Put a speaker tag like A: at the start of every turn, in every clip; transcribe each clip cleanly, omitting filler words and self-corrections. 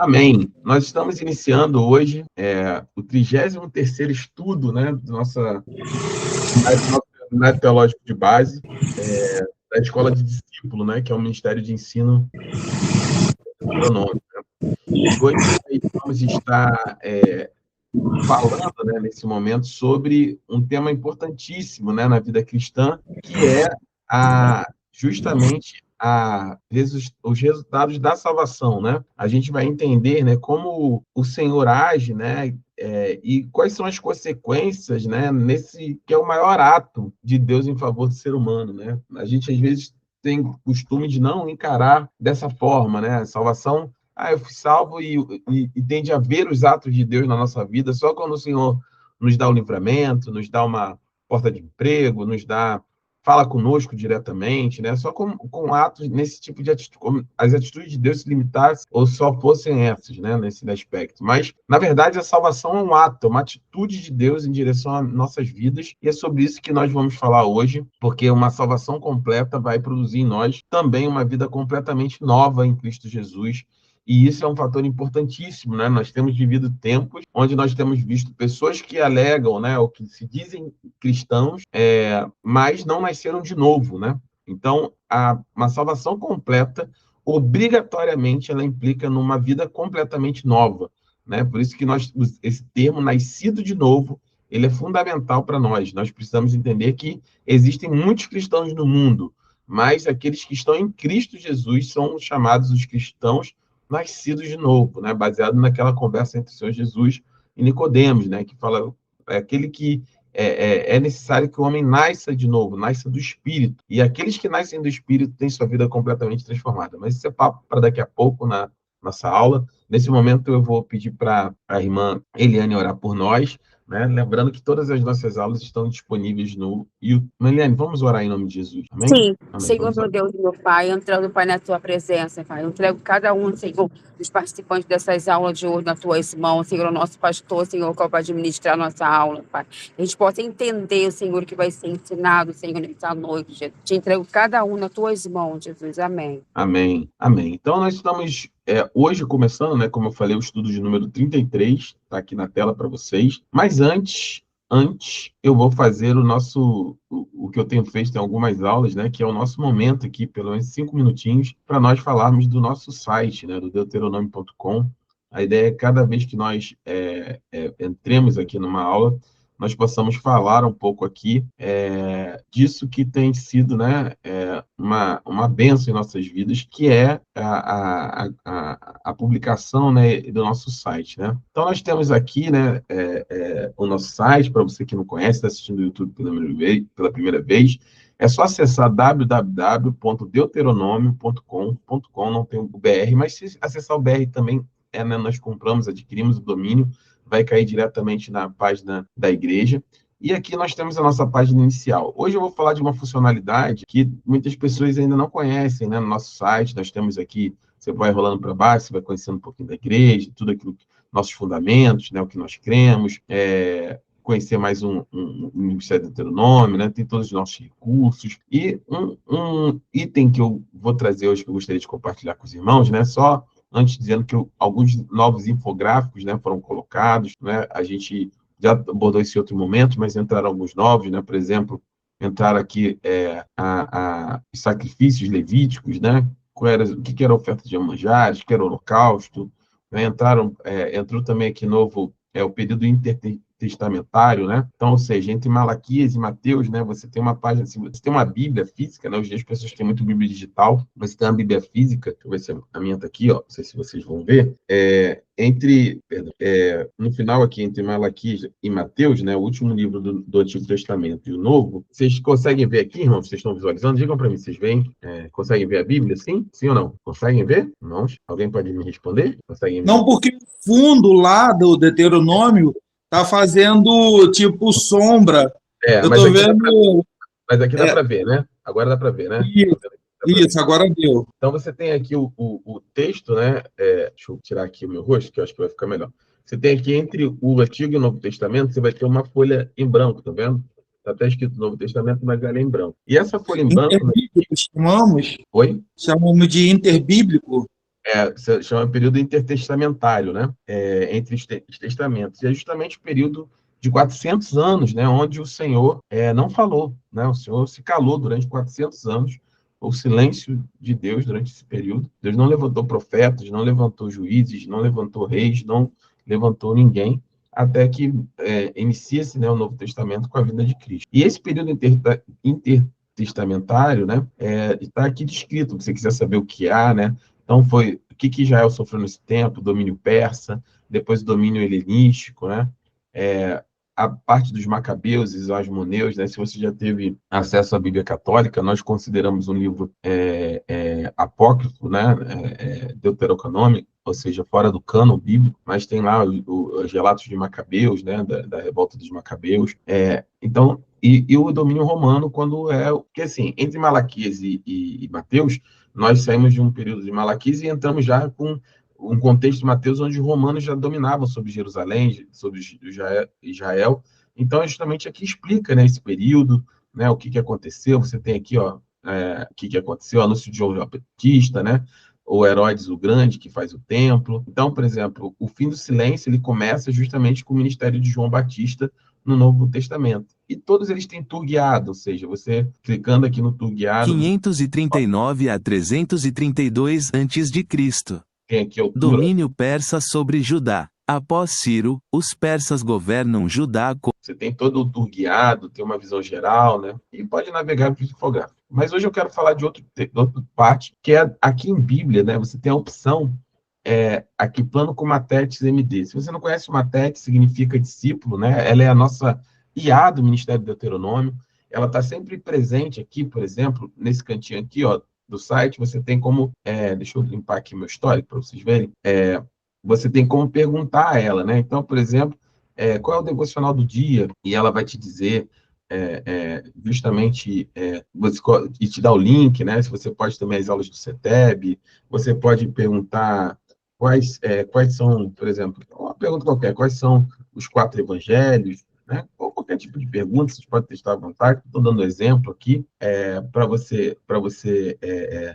A: Amém. Nós estamos iniciando hoje o 33º estudo, né, do nosso Seminário Teológico de Base, da Escola de Discípulo, né, que é o Ministério de Ensino Deuteronômio. E hoje nós vamos estar falando, né, nesse momento, sobre um tema importantíssimo, né, na vida cristã, que é justamente os resultados da salvação, né? A gente vai entender, né, como o Senhor age, né, e quais são as consequências, né, nesse que é o maior ato de Deus em favor do ser humano, né? A gente às vezes tem costume de não encarar dessa forma, né? A salvação, eu fui salvo e tende a ver os atos de Deus na nossa vida só quando o Senhor nos dá o livramento, nos dá uma porta de emprego, fala conosco diretamente, né? Só com atos nesse tipo de atitude, como as atitudes de Deus se limitassem ou só fossem essas, né? Nesse aspecto. Mas, na verdade, a salvação é um ato, é uma atitude de Deus em direção às nossas vidas, e é sobre isso que nós vamos falar hoje, porque uma salvação completa vai produzir em nós também uma vida completamente nova em Cristo Jesus. E isso é um fator importantíssimo, né? Nós temos vivido tempos onde nós temos visto pessoas que alegam, né, ou que se dizem cristãos, mas não nasceram de novo, né? Então, uma salvação completa, obrigatoriamente, ela implica numa vida completamente nova, né? Por isso que esse termo, nascido de novo, ele é fundamental para nós. Nós precisamos entender que existem muitos cristãos no mundo, mas aqueles que estão em Cristo Jesus são chamados os cristãos nascidos de novo, né? Baseado naquela conversa entre o Senhor Jesus e Nicodemos, né? Que fala aquele que é necessário que o homem nasça de novo, nasça do Espírito. E aqueles que nascem do Espírito têm sua vida completamente transformada. Mas isso é papo para daqui a pouco na nossa aula. Nesse momento eu vou pedir para a irmã Eliane orar por nós, né? Lembrando que todas as nossas aulas estão disponíveis no YouTube. Eliane, vamos orar em nome de Jesus, amém?
B: Sim,
A: Amém.
B: Senhor, meu Deus e meu Pai, entrando, Pai, na Tua presença, Pai, eu entrego cada um, Senhor, dos participantes dessas aulas de hoje nas Tuas mãos, Senhor, o nosso pastor, Senhor, que vai administrar a nossa aula, Pai. A gente possa entender, Senhor, o que vai ser ensinado, Senhor, nessa noite, Jesus. Te entrego cada um nas Tuas mãos, Jesus, amém.
A: Amém, amém. Então, nós estamos hoje começando, né, como eu falei, o estudo de número 33, está aqui na tela para vocês. Mas antes, eu vou fazer o que eu tenho feito em algumas aulas, né, que é o nosso momento aqui, pelo menos 5 minutinhos, para nós falarmos do nosso site, né, do deuteronômio.com. A ideia é que cada vez que nós entremos aqui numa aula, nós possamos falar um pouco aqui disso que tem sido, né, uma bênção em nossas vidas, que é a publicação, né, do nosso site, né? Então, nós temos aqui, né, o nosso site, para você que não conhece, está assistindo o YouTube pela primeira vez, é só acessar www.deuteronomio.com.com, não tem o BR, mas se acessar o BR também, né, nós adquirimos o domínio, vai cair diretamente na página da igreja. E aqui nós temos a nossa página inicial. Hoje eu vou falar de uma funcionalidade que muitas pessoas ainda não conhecem, né? No nosso site, nós temos aqui, você vai rolando para baixo, você vai conhecendo um pouquinho da igreja, tudo aquilo, nossos fundamentos, né? O que nós cremos, conhecer mais um Ministério do Deuteronômio, né? Tem todos os nossos recursos. E um item que eu vou trazer hoje, que eu gostaria de compartilhar com os irmãos, né? Só antes dizendo que alguns novos infográficos, né, foram colocados, né? A gente já abordou esse outro momento, mas entraram alguns novos, né? Por exemplo, entraram aqui os sacrifícios levíticos, né? O que era a oferta de manjares, o que era o holocausto, né? Entrou também aqui novo o período intertestamentário, né? Então, ou seja, entre Malaquias e Mateus, né? Você tem uma página, você tem uma Bíblia física, né? Hoje em dia as pessoas têm muito Bíblia digital, mas tem uma Bíblia física, deixa eu ver se a minha está aqui, ó, não sei se vocês vão ver, no final aqui, entre Malaquias e Mateus, né? O último livro do Antigo Testamento e o Novo, vocês conseguem ver aqui, irmãos? Vocês estão visualizando? Digam para mim, vocês veem? Conseguem ver a Bíblia, sim? Sim ou não? Conseguem ver? Irmãos? Alguém pode me responder? Conseguem ver?
C: Não, porque o fundo lá do Deuteronômio está fazendo tipo sombra. Eu
A: mas
C: estou
A: aqui
C: vendo.
A: Mas aqui dá para ver, né? Agora dá para ver, né?
C: Isso, agora deu.
A: Então, você tem aqui o texto, né? Deixa eu tirar aqui o meu rosto, que eu acho que vai ficar melhor. Você tem aqui entre o Antigo e o Novo Testamento, você vai ter uma folha em branco, tá vendo? Está até escrito Novo Testamento, mas ela é em branco. E essa folha em branco...
C: Interbíblico chamamos?
A: Oi?
C: Chamamos de interbíblico.
A: Se chama período intertestamentário, né? Entre os testamentos. E é justamente o período de 400 anos, né? Onde o Senhor não falou, né? O Senhor se calou durante 400 anos, o silêncio de Deus durante esse período. Deus não levantou profetas, não levantou juízes, não levantou reis, não levantou ninguém, até que inicia-se, né, o Novo Testamento com a vinda de Cristo. E esse período intertestamentário, né, está aqui descrito, se você quiser saber o que há, né? Então, foi o que Israel sofreu nesse tempo, o domínio persa, depois o domínio helenístico, né? A parte dos macabeus e os asmoneus, né? Se você já teve acesso à Bíblia Católica, nós consideramos um livro apócrifo, né? Deuterocanônico, ou seja, fora do cânon bíblico, mas tem lá os relatos de Macabeus, né? Da revolta dos Macabeus. Então, e o domínio romano, quando porque assim, entre Malaquias e Mateus, nós saímos de um período de Malaquias e entramos já com um contexto de Mateus onde os romanos já dominavam sobre Jerusalém, sobre Israel. Então, justamente aqui explica, né, esse período, né, o que aconteceu. Você tem aqui, ó, o que aconteceu, o anúncio de João Batista, né, o Herodes o Grande, que faz o templo. Então, por exemplo, o fim do silêncio, ele começa justamente com o ministério de João Batista no Novo Testamento. E todos eles têm tour guiado, ou seja, você clicando aqui no tour guiado...
D: 539 a 332 a.C.
A: Tem aqui a altura.
D: Domínio persa sobre Judá. Após Ciro, os persas governam Judá.
A: Você tem todo o tour guiado, tem uma visão geral, né? E pode navegar para o infográfico. Mas hoje eu quero falar de outra parte, que é aqui em Bíblia, né? Você tem a opção aqui, plano com Matetes MD. Se você não conhece o Matetes, significa discípulo, né? Ela é a nossa IA do Ministério do Deuteronômio. Ela está sempre presente aqui, por exemplo, nesse cantinho aqui, ó, do site, você tem como... deixa eu limpar aqui meu histórico para vocês verem. Você tem como perguntar a ela, né? Então, por exemplo, qual é o devocional do dia? E ela vai te dizer justamente e te dar o link, né? Se você pode também as aulas do CETEB, você pode perguntar quais são, por exemplo, uma pergunta qualquer, quais são os 4 evangelhos, né? Ou qualquer tipo de pergunta, você pode testar à vontade. Estou dando exemplo aqui para você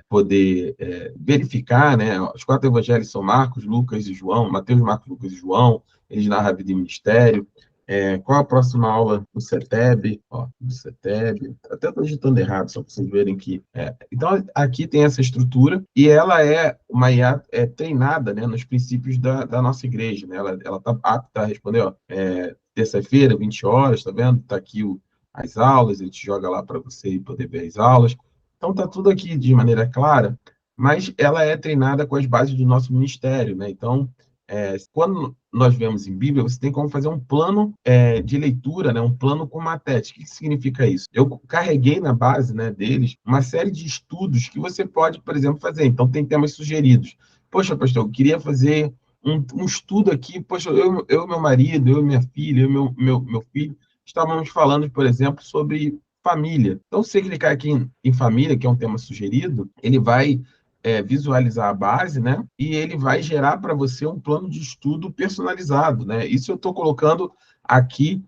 A: poder verificar, né? Os 4 evangelhos são Marcos, Lucas e João, Mateus, Marcos, Lucas e João. Eles narram a vida e ministério. Qual a próxima aula do CETEB? Do CETEB. Até estou digitando errado, só para vocês verem que... Então, aqui tem essa estrutura, e ela é uma IA treinada, né, nos princípios da nossa igreja, né? Ela está apta a responder, terça-feira, 20 horas, tá vendo? Está aqui as aulas, ele te joga lá para você poder ver as aulas. Então, está tudo aqui de maneira clara, mas ela é treinada com as bases do nosso ministério, né? Então, quando nós vemos em Bíblia, você tem como fazer um plano de leitura, né? Um plano com Matetes. O que significa isso? Eu carreguei na base, né, deles uma série de estudos que você pode, por exemplo, fazer. Então, tem temas sugeridos. Poxa, pastor, eu queria fazer um estudo aqui. Poxa, eu e meu marido, eu e minha filha, eu e meu filho, estávamos falando, por exemplo, sobre família. Então, se você clicar aqui em família, que é um tema sugerido, ele vai visualizar a base, né? E ele vai gerar para você um plano de estudo personalizado, né? Isso eu estou colocando aqui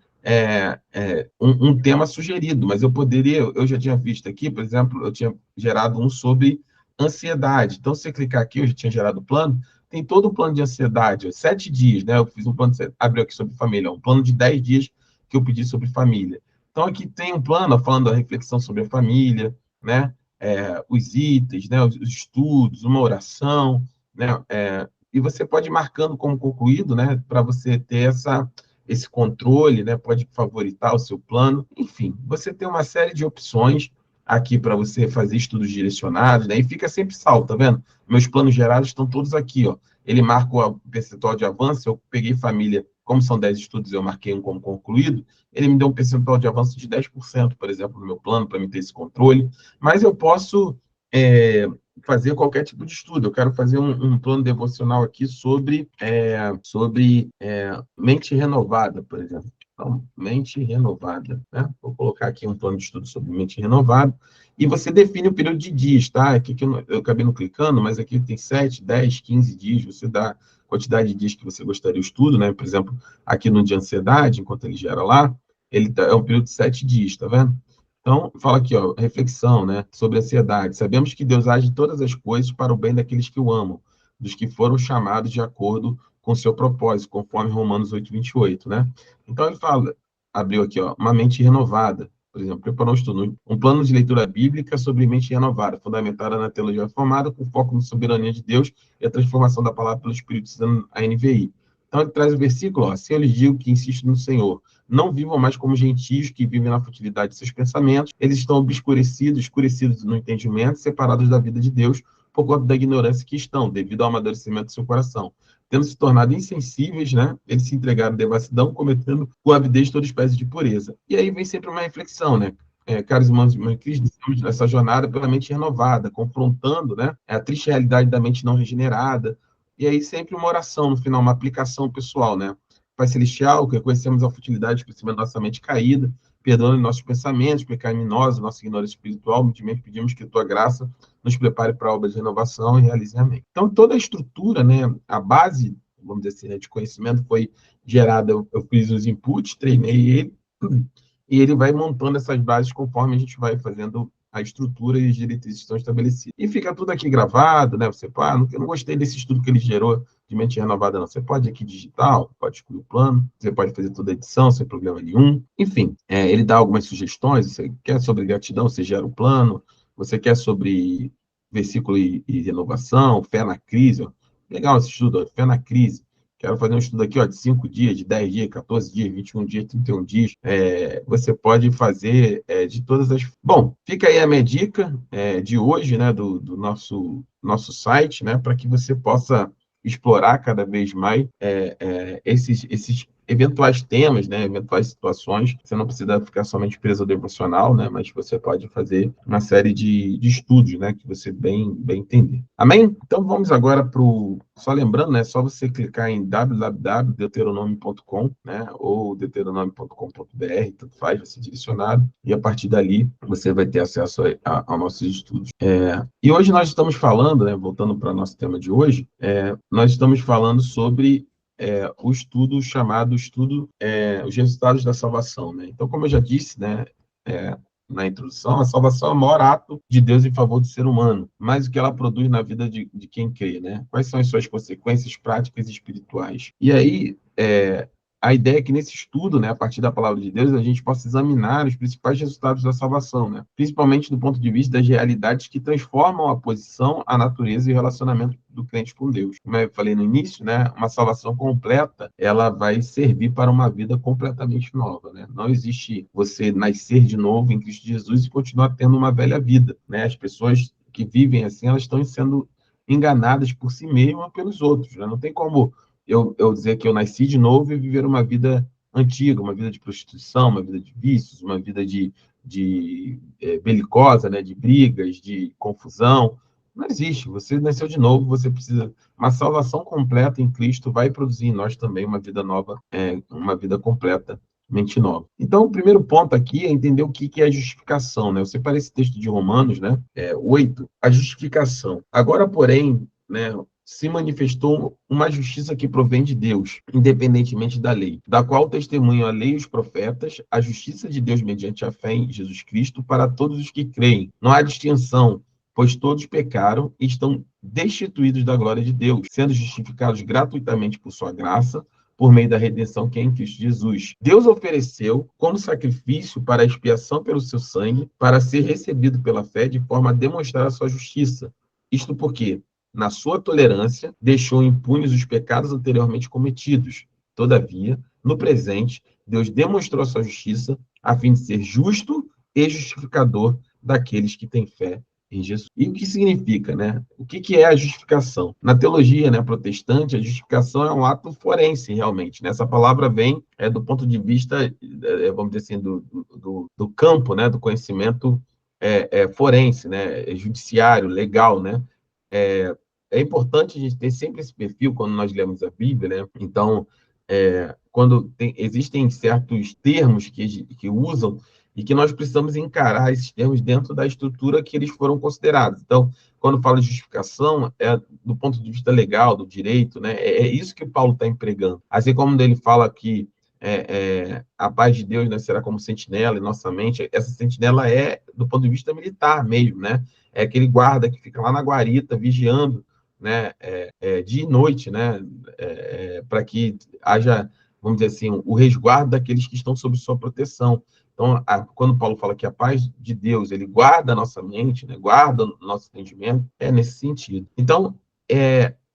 A: um tema sugerido, mas eu já tinha visto aqui, por exemplo, eu tinha gerado um sobre ansiedade. Então, se você clicar aqui, eu já tinha gerado o plano, tem todo o plano de ansiedade, 7 dias, né? Eu fiz um plano, abriu aqui sobre família, um plano de 10 dias que eu pedi sobre família. Então, aqui tem um plano falando da reflexão sobre a família, né? Os itens, né, os estudos, uma oração, né, e você pode ir marcando como concluído, né, para você ter esse controle, né, pode favoritar o seu plano, enfim, você tem uma série de opções aqui para você fazer estudos direcionados, né, e fica sempre salvo, tá vendo? Meus planos gerados estão todos aqui, ó. Ele marca o percentual de avanço, eu peguei família, como são 10 estudos, eu marquei um como concluído, ele me deu um percentual de avanço de 10%, por exemplo, no meu plano, para me ter esse controle, mas eu posso fazer qualquer tipo de estudo. Eu quero fazer um plano devocional aqui sobre mente renovada, por exemplo. Então, mente renovada, né? Vou colocar aqui um plano de estudo sobre mente renovada, e você define o período de dias, tá? Aqui que eu acabei não clicando, mas aqui tem 7, 10, 15 dias, você dá a quantidade de dias que você gostaria de estudo, né? Por exemplo, aqui no de ansiedade, enquanto ele gera lá, é um período de 7 dias, tá vendo? Então, fala aqui, ó, reflexão, né, sobre ansiedade. Sabemos que Deus age em todas as coisas para o bem daqueles que o amam, dos que foram chamados de acordo com seu propósito, conforme Romanos 8:28, né? Então ele fala, abriu aqui, ó, uma mente renovada, por exemplo, preparou um estudo, um plano de leitura bíblica sobre mente renovada, fundamentada na teologia reformada, com foco na soberania de Deus e a transformação da palavra pelo Espírito Santo, a NVI. Então ele traz o versículo, ó, assim eu lhes digo que insisto no Senhor, não vivam mais como gentios que vivem na futilidade de seus pensamentos, eles estão escurecidos no entendimento, separados da vida de Deus, por conta da ignorância que estão, devido ao amadurecimento do seu coração. Tendo se tornado insensíveis, né, eles se entregaram à devassidão, cometendo com avidez toda espécie de pureza. E aí vem sempre uma reflexão, né? Caros irmãos e Cristo, estamos nessa jornada pela mente renovada, confrontando, né, a triste realidade da mente não regenerada, e aí sempre uma oração no final, uma aplicação pessoal, né? Pai Celestial, que reconhecemos a futilidade por cima da nossa mente caída, perdoando nossos pensamentos pecaminosos, nossa ignorância espiritual, humildemente pedimos que tua graça nos prepare para a obra de renovação e realize amém. Então, toda a estrutura, né, a base, vamos dizer assim, né, de conhecimento foi gerada, eu fiz os inputs, treinei ele, e ele vai montando essas bases conforme a gente vai fazendo a estrutura e as diretrizes estão estabelecidas. E fica tudo aqui gravado, né? Você pode, eu não gostei desse estudo que ele gerou de mente renovada, não. Você pode aqui digital, pode excluir o plano, você pode fazer toda a edição sem problema nenhum. Enfim, ele dá algumas sugestões. Você quer sobre gratidão, você gera o plano. Você quer sobre versículo e renovação, fé na crise. Ó. Legal esse estudo, ó, fé na crise. Quero fazer um estudo aqui, ó, de 5 dias, de 10 dias, 14 dias, 21 dias, 31 dias. Você pode fazer de todas as... Bom, fica aí a minha dica de hoje, né, do nosso site, né, para que você possa explorar cada vez mais esses eventuais temas, né, eventuais situações. Você não precisa ficar somente preso ao devocional, né, mas você pode fazer uma série de estudos, né, que você bem entender. Amém? Então vamos agora para o... Só lembrando, né, é só você clicar em www.deuteronomio.com, né, ou deuteronomio.com.br, tanto faz, vai ser direcionado, e a partir dali você vai ter acesso aos nossos estudos. E hoje nós estamos falando, né, voltando para o nosso tema de hoje, nós estamos falando sobre o estudo chamado os resultados da salvação, né? Então, como eu já disse, né, na introdução, a salvação é o maior ato de Deus em favor do ser humano, mas o que ela produz na vida de quem crê, né? Quais são as suas consequências práticas e espirituais? E aí, a ideia é que nesse estudo, né, a partir da palavra de Deus, a gente possa examinar os principais resultados da salvação, né? Principalmente do ponto de vista das realidades que transformam a posição, a natureza e o relacionamento do crente com Deus. Como eu falei no início, né, uma salvação completa, ela vai servir para uma vida completamente nova, né? Não existe você nascer de novo em Cristo Jesus e continuar tendo uma velha vida, né? As pessoas que vivem assim, elas estão sendo enganadas por si mesmas ou pelos outros, né? Não tem como eu dizer que eu nasci de novo e viver uma vida antiga, uma vida de prostituição, uma vida de vícios, uma vida de belicosa, né, de brigas, de confusão. Não existe. Você nasceu de novo, você precisa... Uma salvação completa em Cristo vai produzir em nós também uma vida nova, uma vida completamente nova. Então, o primeiro ponto aqui é entender o que é a justificação, né? Eu separei esse texto de Romanos, né? 8, a justificação. Agora, porém, né, se manifestou uma justiça que provém de Deus, independentemente da lei, da qual testemunham a lei e os profetas, a justiça de Deus mediante a fé em Jesus Cristo para todos os que creem. Não há distinção, pois todos pecaram e estão destituídos da glória de Deus, sendo justificados gratuitamente por sua graça, por meio da redenção que é em Cristo Jesus. Deus ofereceu como sacrifício para a expiação pelo seu sangue, para ser recebido pela fé de forma a demonstrar a sua justiça. Isto porque, na sua tolerância, deixou impunes os pecados anteriormente cometidos. Todavia, no presente, Deus demonstrou a sua justiça a fim de ser justo e justificador daqueles que têm fé em Jesus. E o que significa, né? O que é a justificação? Na teologia, né, protestante, a justificação é um ato forense, realmente. Né? Essa palavra vem do ponto de vista, vamos dizer assim, do campo, né, do conhecimento forense, né, judiciário, legal, né? É importante a gente ter sempre esse perfil quando nós lemos a Bíblia, né? Então, quando existem certos termos que usam e que nós precisamos encarar esses termos dentro da estrutura que eles foram considerados. Então, quando fala de justificação, do ponto de vista legal, do direito, né? É isso que Paulo está empregando. Assim como ele fala que a paz de Deus, né, será como sentinela em nossa mente, essa sentinela do ponto de vista militar mesmo, né? É aquele guarda que fica lá na guarita, vigiando, né, dia e noite, né, para que haja, vamos dizer assim, o resguardo daqueles que estão sob sua proteção. Então, quando Paulo fala que a paz de Deus, ele guarda a nossa mente, né, guarda o nosso entendimento, é nesse sentido. Então,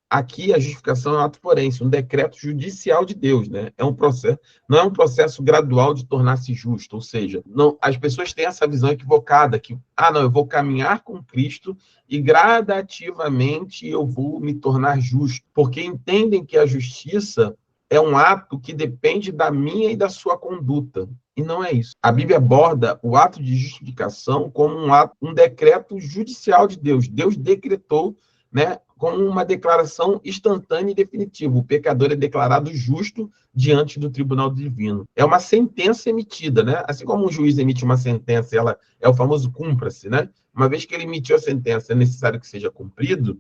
A: aqui a justificação é um ato forense, um decreto judicial de Deus, né? É um processo, não é um processo gradual de tornar-se justo, ou seja, não, as pessoas têm essa visão equivocada que, não, eu vou caminhar com Cristo e gradativamente eu vou me tornar justo, porque entendem que a justiça é um ato que depende da minha e da sua conduta. E não é isso. A Bíblia aborda o ato de justificação como um decreto judicial de Deus. Deus decretou, né, como uma declaração instantânea e definitiva. O pecador é declarado justo diante do tribunal divino. É uma sentença emitida, né? Assim como um juiz emite uma sentença, ela é o famoso cumpra-se, né? Uma vez que ele emitiu a sentença, é necessário que seja cumprido.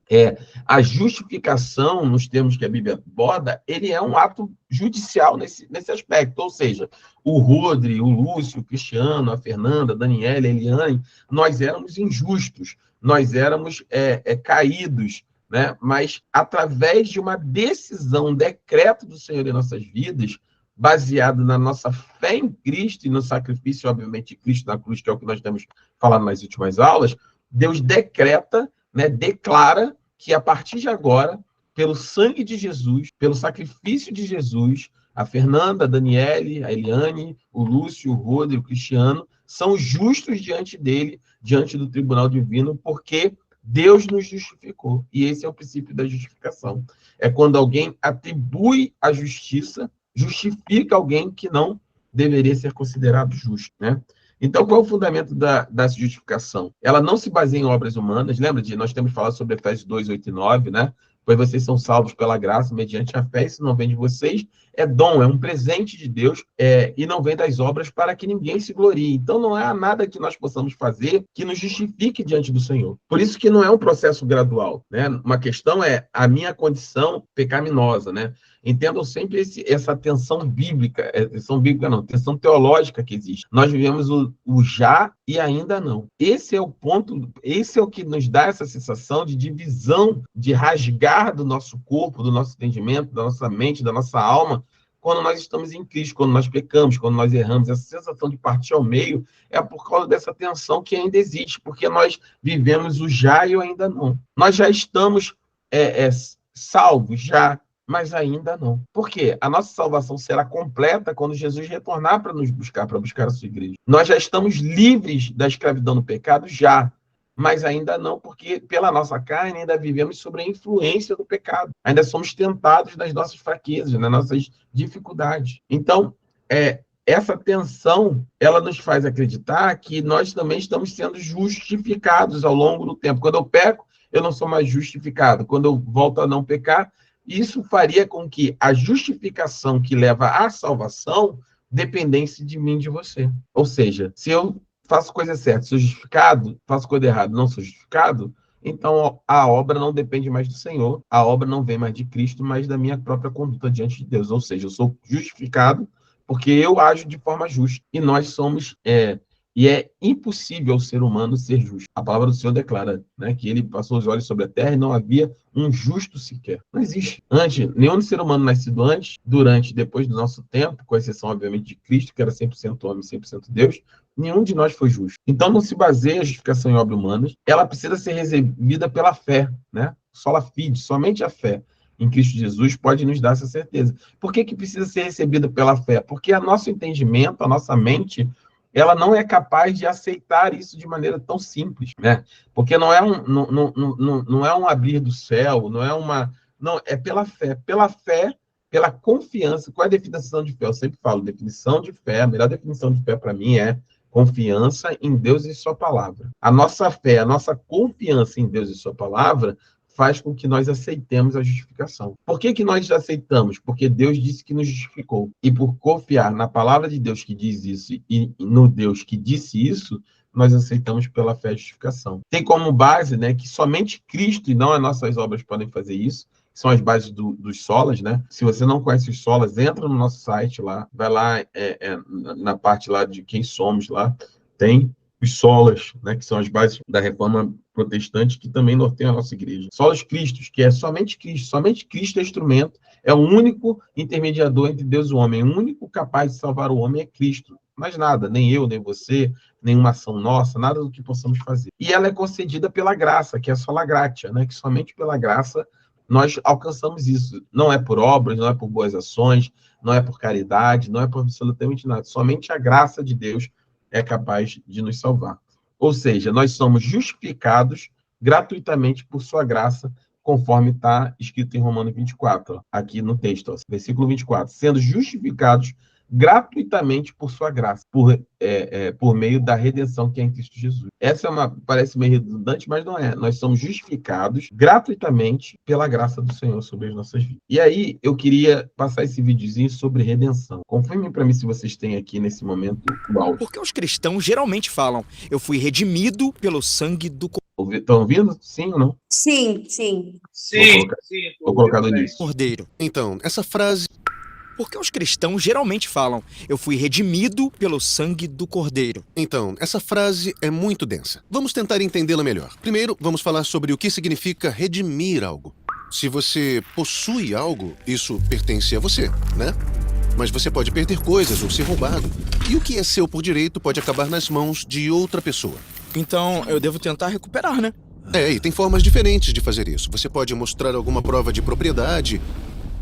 A: A justificação, nos termos que a Bíblia aborda, ele é um ato judicial nesse aspecto. Ou seja, o Rodri, o Lúcio, o Cristiano, a Fernanda, a Daniela, a Eliane, nós éramos injustos, nós éramos caídos, né? Mas através de uma decisão, um decreto do Senhor em nossas vidas, baseado na nossa fé em Cristo e no sacrifício, obviamente, de Cristo na cruz, que é o que nós temos falado nas últimas aulas, Deus decreta, né, declara que a partir de agora, pelo sangue de Jesus, pelo sacrifício de Jesus, a Fernanda, a Daniele, a Eliane, o Lúcio, o Rodrigo, o Cristiano, são justos diante dele, diante do tribunal divino, porque Deus nos justificou. E esse é o princípio da justificação. É quando alguém atribui a justiça, justifica alguém que não deveria ser considerado justo, né? Então, qual é o fundamento da justificação? Ela não se baseia em obras humanas. Lembra nós temos falado sobre Efésios 2, 8 e 9, né? Pois vocês são salvos pela graça, mediante a fé, isso não vem de vocês, é dom, é um presente de Deus, e não vem das obras para que ninguém se glorie. Então, não há nada que nós possamos fazer que nos justifique diante do Senhor. Por isso que não é um processo gradual, né? Uma questão é a minha condição pecaminosa, né? Entendam sempre essa tensão bíblica, tensão teológica que existe. Nós vivemos o já e ainda não. Esse é o ponto, esse é o que nos dá essa sensação de divisão, de rasgar do nosso corpo, do nosso entendimento, da nossa mente, da nossa alma, quando nós estamos em Cristo, quando nós pecamos, quando nós erramos. Essa sensação de partir ao meio é por causa dessa tensão que ainda existe, porque nós vivemos o já e o ainda não. Nós já estamos salvos, já, mas ainda não. Por quê? A nossa salvação será completa quando Jesus retornar para nos buscar, para buscar a sua igreja. Nós já estamos livres da escravidão do pecado, já, mas ainda não, porque pela nossa carne ainda vivemos sob a influência do pecado. Ainda somos tentados nas nossas fraquezas, nas nossas dificuldades. Então, essa tensão, ela nos faz acreditar que nós também estamos sendo justificados ao longo do tempo. Quando eu peco, eu não sou mais justificado. Quando eu volto a não pecar, isso faria com que a justificação que leva à salvação dependesse de mim e de você. Ou seja, se eu faço coisa certa, sou justificado, faço coisa errada, não sou justificado, então a obra não depende mais do Senhor, a obra não vem mais de Cristo, mas da minha própria conduta diante de Deus. Ou seja, eu sou justificado porque eu ajo de forma justa. E nós somos... E é impossível ao ser humano ser justo. A palavra do Senhor declara, né, que ele passou os olhos sobre a terra e não havia um justo sequer. Não existe. Nenhum ser humano nascido antes, durante e depois do nosso tempo, com exceção, obviamente, de Cristo, que era 100% homem, 100% Deus, nenhum de nós foi justo. Então, não se baseia a justificação em obras humanas. Ela precisa ser recebida pela fé, né? Sola fide, somente a fé em Cristo Jesus pode nos dar essa certeza. Por que precisa ser recebida pela fé? Porque o nosso entendimento, a nossa mente, ela não é capaz de aceitar isso de maneira tão simples, né? Porque não é um abrir do céu, não, é pela fé, pela confiança. Qual é a definição de fé? Eu sempre falo, definição de fé, a melhor definição de fé para mim é confiança em Deus e sua palavra. A nossa fé, a nossa confiança em Deus e sua palavra faz com que nós aceitemos a justificação. Por que nós aceitamos? Porque Deus disse que nos justificou. E por confiar na palavra de Deus que diz isso e no Deus que disse isso, nós aceitamos pela fé a justificação. Tem como base, né, que somente Cristo e não as nossas obras podem fazer isso. São as bases dos solas, né? Se você não conhece os solas, entra no nosso site lá, vai lá na parte lá de quem somos lá, tem os solas, né, que são as bases da reforma protestante, que também norteiam a nossa igreja. Solos Cristos, que é somente Cristo é instrumento, é o único intermediador entre Deus e o homem, o único capaz de salvar o homem é Cristo. Mais nada, nem eu, nem você, nenhuma ação nossa, nada do que possamos fazer. E ela é concedida pela graça, que é a sola gratia, né, que somente pela graça nós alcançamos isso. Não é por obras, não é por boas ações, não é por caridade, não é por absolutamente nada. Somente a graça de Deus é capaz de nos salvar. Ou seja, nós somos justificados gratuitamente por sua graça, conforme está escrito em Romanos 24, aqui no texto, versículo 24, sendo justificados gratuitamente por sua graça, por meio da redenção que é em Cristo Jesus. Essa parece meio redundante, mas não é. Nós somos justificados gratuitamente pela graça do Senhor sobre as nossas vidas. E aí, eu queria passar esse videozinho sobre redenção. Confirme para mim se vocês têm aqui nesse momento o áudio.
E: Porque os cristãos geralmente falam, eu fui redimido pelo sangue do
A: Estão ouvindo? Sim ou não?
B: Sim, sim.
A: Vou colocar no início.
E: Cordeiro.
F: Então, essa frase...
E: Porque os cristãos geralmente falam, eu fui redimido pelo sangue do Cordeiro.
F: Então, essa frase é muito densa. Vamos tentar entendê-la melhor. Primeiro, vamos falar sobre o que significa redimir algo. Se você possui algo, isso pertence a você, né? Mas você pode perder coisas ou ser roubado. E o que é seu por direito pode acabar nas mãos de outra pessoa.
E: Então, eu devo tentar recuperar, né?
F: E tem formas diferentes de fazer isso. Você pode mostrar alguma prova de propriedade,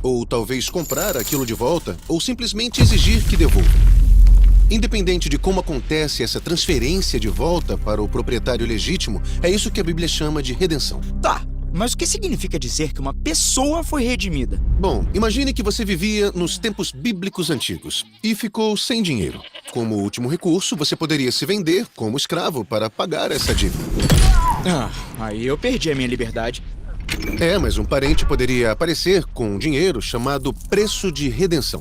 F: ou talvez comprar aquilo de volta, ou simplesmente exigir que devolva. Independente de como acontece essa transferência de volta para o proprietário legítimo, é isso que a Bíblia chama de redenção.
E: Tá, mas o que significa dizer que uma pessoa foi redimida?
F: Bom, imagine que você vivia nos tempos bíblicos antigos e ficou sem dinheiro. Como último recurso, você poderia se vender como escravo para pagar essa dívida.
E: Aí eu perdi a minha liberdade.
F: Mas um parente poderia aparecer com um dinheiro chamado preço de redenção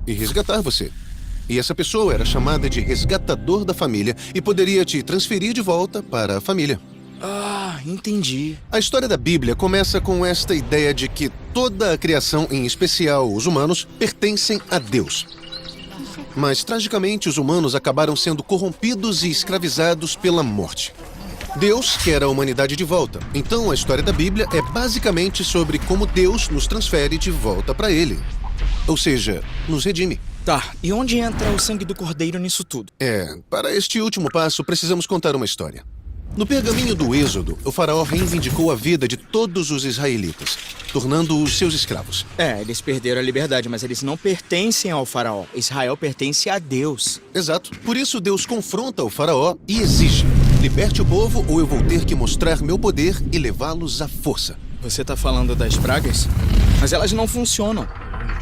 F: e resgatar você. E essa pessoa era chamada de resgatador da família e poderia te transferir de volta para a família.
E: Entendi.
F: A história da Bíblia começa com esta ideia de que toda a criação, em especial os humanos, pertencem a Deus. Mas, tragicamente, os humanos acabaram sendo corrompidos e escravizados pela morte. Deus quer a humanidade de volta. Então, a história da Bíblia é basicamente sobre como Deus nos transfere de volta para Ele. Ou seja, nos redime.
E: Tá, e onde entra o sangue do Cordeiro nisso tudo?
F: Para este último passo, precisamos contar uma história. No pergaminho do Êxodo, o faraó reivindicou a vida de todos os israelitas, tornando-os seus escravos.
E: Eles perderam a liberdade, mas eles não pertencem ao faraó. Israel pertence a Deus.
F: Exato. Por isso, Deus confronta o faraó e exige: liberte o povo ou eu vou ter que mostrar meu poder e levá-los à força.
E: Você tá falando das pragas? Mas elas não funcionam.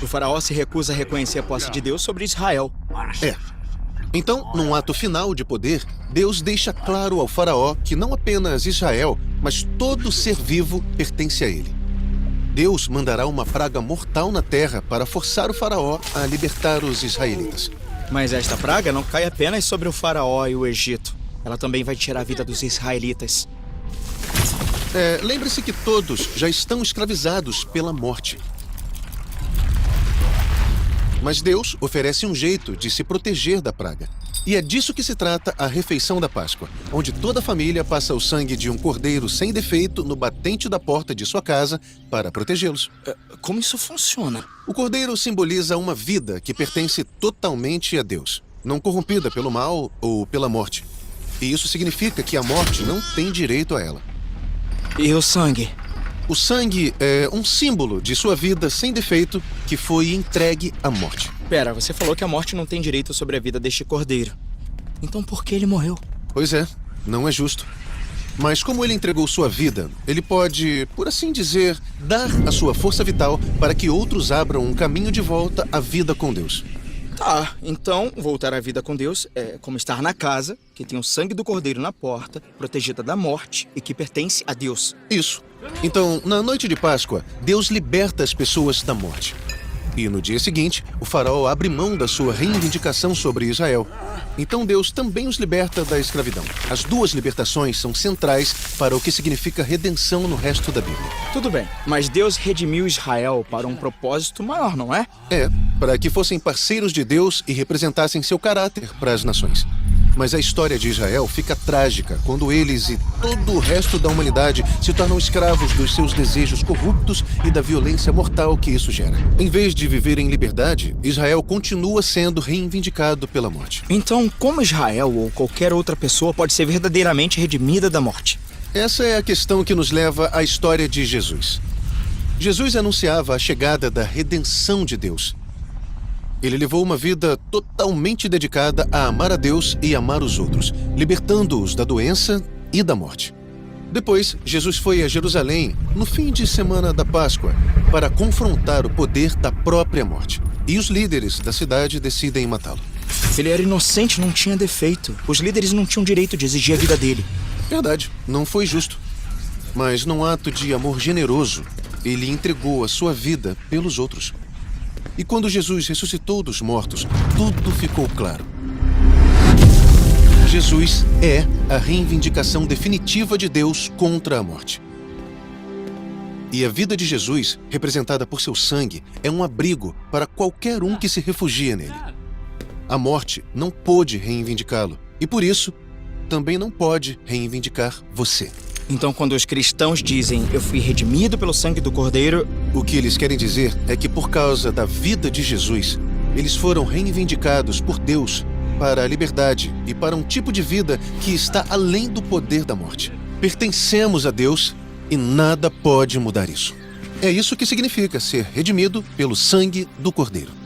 E: O faraó se recusa a reconhecer a posse de Deus sobre Israel.
F: Então, num ato final de poder, Deus deixa claro ao faraó que não apenas Israel, mas todo ser vivo pertence a ele. Deus mandará uma praga mortal na terra para forçar o faraó a libertar os israelitas.
E: Mas esta praga não cai apenas sobre o faraó e o Egito. Ela também vai tirar a vida dos israelitas.
F: Lembre-se que todos já estão escravizados pela morte. Mas Deus oferece um jeito de se proteger da praga. E é disso que se trata a refeição da Páscoa, onde toda a família passa o sangue de um cordeiro sem defeito no batente da porta de sua casa para protegê-los.
E: Como isso funciona?
F: O cordeiro simboliza uma vida que pertence totalmente a Deus, não corrompida pelo mal ou pela morte. E isso significa que a morte não tem direito a ela.
E: E o sangue?
F: O sangue é um símbolo de sua vida sem defeito que foi entregue à morte.
E: Pera, você falou que a morte não tem direito sobre a vida deste cordeiro. Então por que ele morreu?
F: Pois é, não é justo. Mas como ele entregou sua vida, ele pode, por assim dizer, dar a sua força vital para que outros abram um caminho de volta à vida com Deus.
E: Tá, então voltar à vida com Deus é como estar na casa, que tem o sangue do cordeiro na porta, protegida da morte e que pertence a Deus.
F: Isso. Então, na noite de Páscoa, Deus liberta as pessoas da morte. E no dia seguinte, o faraó abre mão da sua reivindicação sobre Israel. Então Deus também os liberta da escravidão. As duas libertações são centrais para o que significa redenção no resto da Bíblia.
E: Tudo bem, mas Deus redimiu Israel para um propósito maior, não é?
F: Para que fossem parceiros de Deus e representassem seu caráter para as nações. Mas a história de Israel fica trágica quando eles e todo o resto da humanidade se tornam escravos dos seus desejos corruptos e da violência mortal que isso gera. Em vez de viver em liberdade, Israel continua sendo reivindicado pela morte.
E: Então, como Israel ou qualquer outra pessoa pode ser verdadeiramente redimida da morte?
F: Essa é a questão que nos leva à história de Jesus. Jesus anunciava a chegada da redenção de Deus. Ele levou uma vida totalmente dedicada a amar a Deus e amar os outros, libertando-os da doença e da morte. Depois, Jesus foi a Jerusalém no fim de semana da Páscoa para confrontar o poder da própria morte. E os líderes da cidade decidem matá-lo.
E: Ele era inocente, não tinha defeito. Os líderes não tinham direito de exigir a vida dele.
F: Verdade, não foi justo. Mas num ato de amor generoso, ele entregou a sua vida pelos outros. E quando Jesus ressuscitou dos mortos, tudo ficou claro. Jesus é a reivindicação definitiva de Deus contra a morte. E a vida de Jesus, representada por seu sangue, é um abrigo para qualquer um que se refugia nele. A morte não pôde reivindicá-lo, e por isso, também não pode reivindicar você.
E: Então, quando os cristãos dizem eu fui redimido pelo sangue do Cordeiro,
F: O que eles querem dizer é que por causa da vida de Jesus, eles foram reivindicados por Deus para a liberdade e para um tipo de vida que está além do poder da morte. Pertencemos a Deus e nada pode mudar isso. É isso que significa ser redimido pelo sangue do Cordeiro.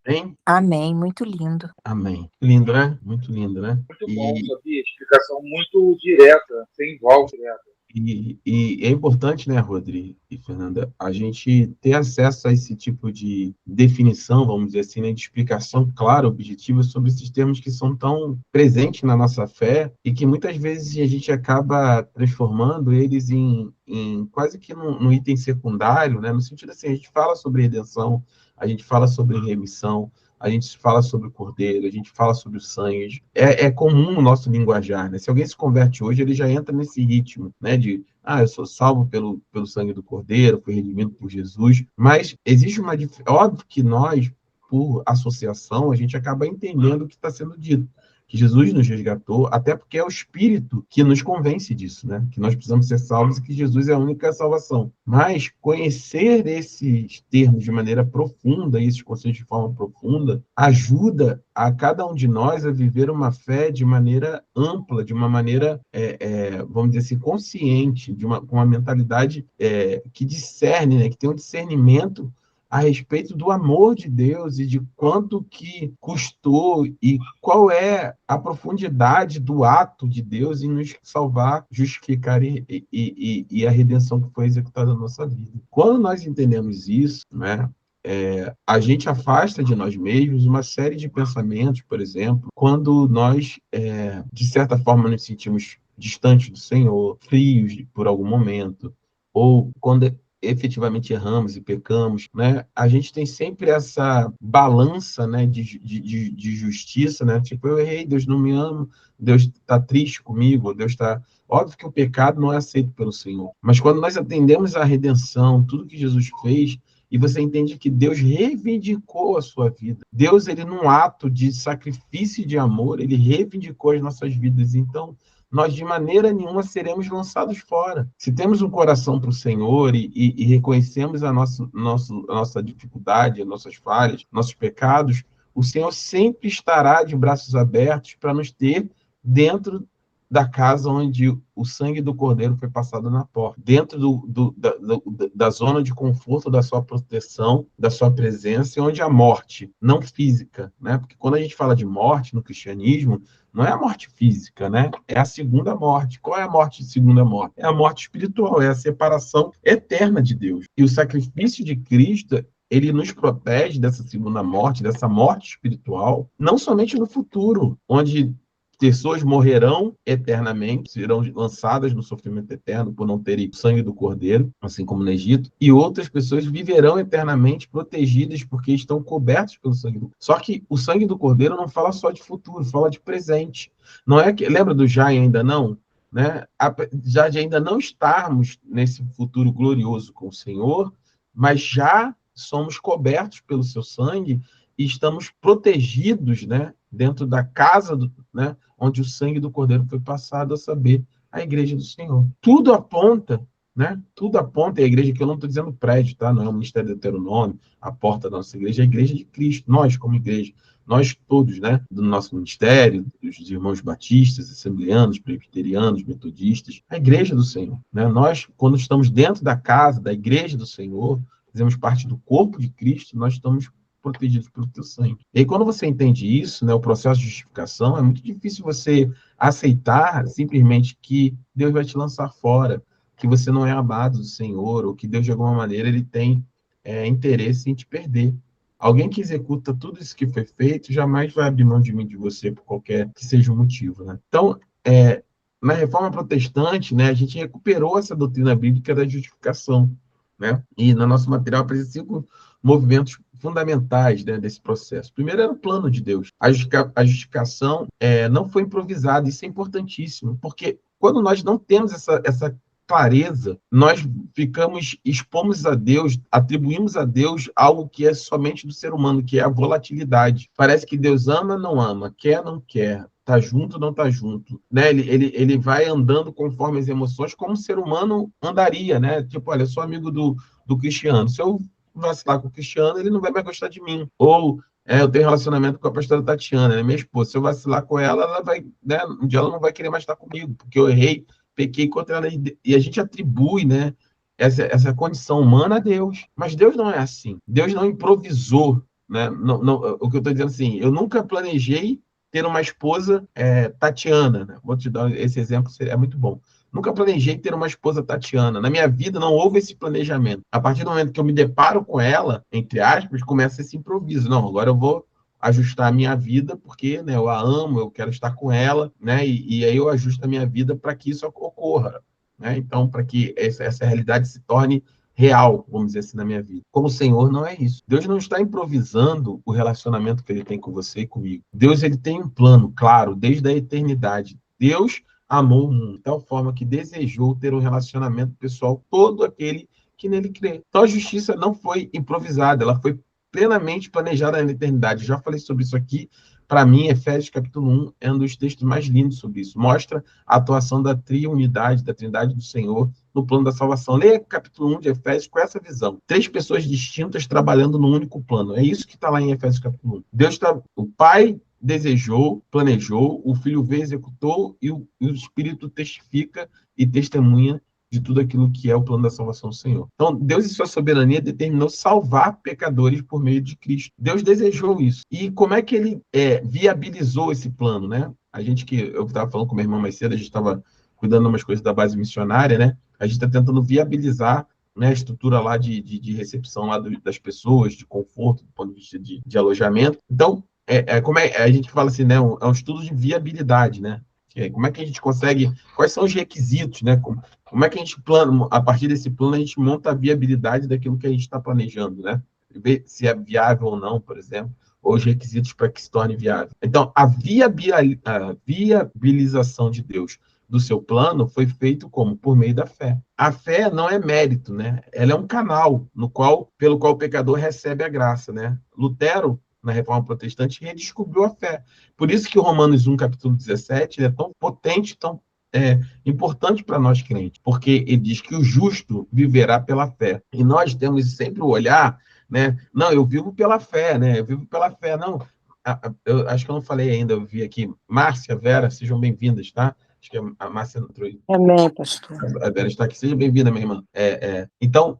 A: Hein?
G: Amém, muito lindo.
A: Amém. Lindo, né? Muito lindo, né?
H: Muito bom, sabia? Explicação muito direta, sem volta direta.
A: E é importante, né, Rodrigo e Fernanda, a gente ter acesso a esse tipo de definição, vamos dizer assim, né, de explicação clara, objetiva sobre esses termos que são tão presentes na nossa fé e que muitas vezes a gente acaba transformando eles em quase que num item secundário, né, no sentido assim, a gente fala sobre redenção, a gente fala sobre remissão, a gente fala sobre o Cordeiro, a gente fala sobre o sangue. É comum o nosso linguajar, né? Se alguém se converte hoje, ele já entra nesse ritmo, né? De, eu sou salvo pelo sangue do Cordeiro, fui redimido por Jesus. Mas existe uma diferença. Óbvio que nós, por associação, a gente acaba entendendo o que está sendo dito. Que Jesus nos resgatou, até porque é o Espírito que nos convence disso, né? Que nós precisamos ser salvos e que Jesus é a única salvação. Mas conhecer esses termos de maneira profunda, esses conceitos de forma profunda, ajuda a cada um de nós a viver uma fé de maneira ampla, de uma maneira, vamos dizer assim, consciente, com uma mentalidade que discerne, né? Que tem um discernimento a respeito do amor de Deus e de quanto que custou e qual é a profundidade do ato de Deus em nos salvar, justificar e a redenção que foi executada na nossa vida. Quando nós entendemos isso, né, a gente afasta de nós mesmos uma série de pensamentos, por exemplo, quando nós, de certa forma, nos sentimos distantes do Senhor, frios por algum momento, ou quando efetivamente erramos e pecamos, né? A gente tem sempre essa balança, né, de justiça, né? Tipo, eu errei, Deus não me ama, Deus está triste comigo, Deus está... Óbvio que o pecado não é aceito pelo Senhor, mas quando nós atendemos à redenção, tudo que Jesus fez, e você entende que Deus reivindicou a sua vida. Deus, ele num ato de sacrifício e de amor, ele reivindicou as nossas vidas. Então, nós de maneira nenhuma seremos lançados fora. Se temos um coração para o Senhor e reconhecemos a nossa dificuldade, as nossas falhas, nossos pecados, o Senhor sempre estará de braços abertos para nos ter dentro da casa onde o sangue do Cordeiro foi passado na porta, dentro da zona de conforto da sua proteção, da sua presença, onde a morte, não física, né? Porque quando a gente fala de morte no cristianismo, não é a morte física, né? É a segunda morte. Qual é a morte de segunda morte? É a morte espiritual, é a separação eterna de Deus. E o sacrifício de Cristo, ele nos protege dessa segunda morte, dessa morte espiritual, não somente no futuro, onde pessoas morrerão eternamente, serão lançadas no sofrimento eterno por não terem o sangue do Cordeiro, assim como no Egito, e outras pessoas viverão eternamente protegidas porque estão cobertas pelo sangue do Cordeiro. Só que o sangue do Cordeiro não fala só de futuro, fala de presente. Não é que, lembra do já e ainda não? Né? Já de ainda não estarmos nesse futuro glorioso com o Senhor, mas já somos cobertos pelo seu sangue e estamos protegidos, né, dentro da casa, né, onde o sangue do Cordeiro foi passado, a saber, a igreja do Senhor. Tudo aponta, né? Tudo aponta, e a igreja que eu não estou dizendo prédio, tá? Não é o Ministério do Deuteronômio, a porta da nossa igreja, é a igreja de Cristo, nós como igreja, nós todos, né? Do nosso ministério, dos irmãos batistas, assembleanos, presbiterianos, metodistas, a igreja do Senhor, né? Nós, quando estamos dentro da casa, da igreja do Senhor, fazemos parte do corpo de Cristo, nós estamos protegidos pelo teu sangue. E aí, quando você entende isso, né, o processo de justificação, é muito difícil você aceitar simplesmente que Deus vai te lançar fora, que você não é amado do Senhor, ou que Deus, de alguma maneira, ele tem interesse em te perder. Alguém que executa tudo isso que foi feito jamais vai abrir mão de mim, de você, por qualquer que seja o motivo, né? Então, na Reforma Protestante, né, a gente recuperou essa doutrina bíblica da justificação, né? E no nosso material aparecem 5 movimentos fundamentais, né, desse processo. Primeiro era o plano de Deus. A justificação não foi improvisada, isso é importantíssimo, porque quando nós não temos essa clareza, nós expomos a Deus, atribuímos a Deus algo que é somente do ser humano, que é a volatilidade. Parece que Deus ama, não ama, quer, não quer, tá junto, não tá junto, né? Ele vai andando conforme as emoções, como o ser humano andaria, né? Tipo, olha, eu sou amigo do Cristiano, se eu vacilar com o Cristiano, ele não vai mais gostar de mim. Ou eu tenho relacionamento com a pastora Tatiana, né? Minha esposa, se eu vacilar com ela, ela vai, né? Um dia ela não vai querer mais estar comigo, porque eu errei, pequei contra ela, e a gente atribui, né, essa condição humana a Deus. Mas Deus não é assim. Deus não improvisou, né? O que eu estou dizendo assim, eu nunca planejei ter uma esposa Tatiana, né? Vou te dar esse exemplo, é muito bom. Nunca planejei ter uma esposa Tatiana. Na minha vida não houve esse planejamento. A partir do momento que eu me deparo com ela, entre aspas, começa esse improviso. Não, agora eu vou ajustar a minha vida, porque, né, eu a amo, eu quero estar com ela, né, e aí eu ajusto a minha vida para que isso ocorra, né? Então, para que essa realidade se torne real, vamos dizer assim, na minha vida. Como o Senhor não é isso. Deus não está improvisando o relacionamento que ele tem com você e comigo. Deus, ele tem um plano, claro, desde a eternidade. Deus amou o mundo de tal forma que desejou ter um relacionamento pessoal todo aquele que nele crê. Então, a justiça não foi improvisada, ela foi plenamente planejada na eternidade. Já falei sobre isso aqui. Para mim, Efésios capítulo 1 é um dos textos mais lindos sobre isso. Mostra a atuação da triunidade, da trindade do Senhor no plano da salvação. Leia capítulo 1 de Efésios com essa visão. 3 pessoas distintas trabalhando num único plano. É isso que está lá em Efésios capítulo 1. O Pai desejou, planejou, o Filho veio, executou, e o Espírito testifica e testemunha de tudo aquilo que é o plano da salvação do Senhor. Então, Deus, em sua soberania, determinou salvar pecadores por meio de Cristo. Deus desejou isso. E como é que ele viabilizou esse plano, né? Eu estava falando com meu irmão mais cedo, a gente estava cuidando de umas coisas da base missionária, né? A gente está tentando viabilizar, né, a estrutura lá de recepção lá das pessoas, de conforto, do ponto de vista de alojamento. Então, como a gente fala assim, né? É um estudo de viabilidade, né? Como é que a gente consegue, quais são os requisitos, né? Como é que a gente plana, a partir desse plano, a gente monta a viabilidade daquilo que a gente está planejando, né? Ver se é viável ou não, por exemplo, ou os requisitos para que se torne viável. Então, a viabilização de Deus do seu plano foi feito como? Por meio da fé. A fé não é mérito, né? Ela é um canal pelo qual o pecador recebe a graça, né? Lutero, na Reforma Protestante, redescobriu a fé. Por isso que o Romanos 1, capítulo 17, é tão potente, tão importante para nós crentes, porque ele diz que o justo viverá pela fé. E nós temos sempre o olhar, né? Não, eu vivo pela fé, né? Eu vivo pela fé. Não, eu acho que eu não falei ainda, eu vi aqui. Márcia, Vera, sejam bem-vindas, tá? Acho que a Márcia entrou aí.
G: Amém, pastor.
A: A Vera está aqui. Seja bem-vinda, minha irmã. Então,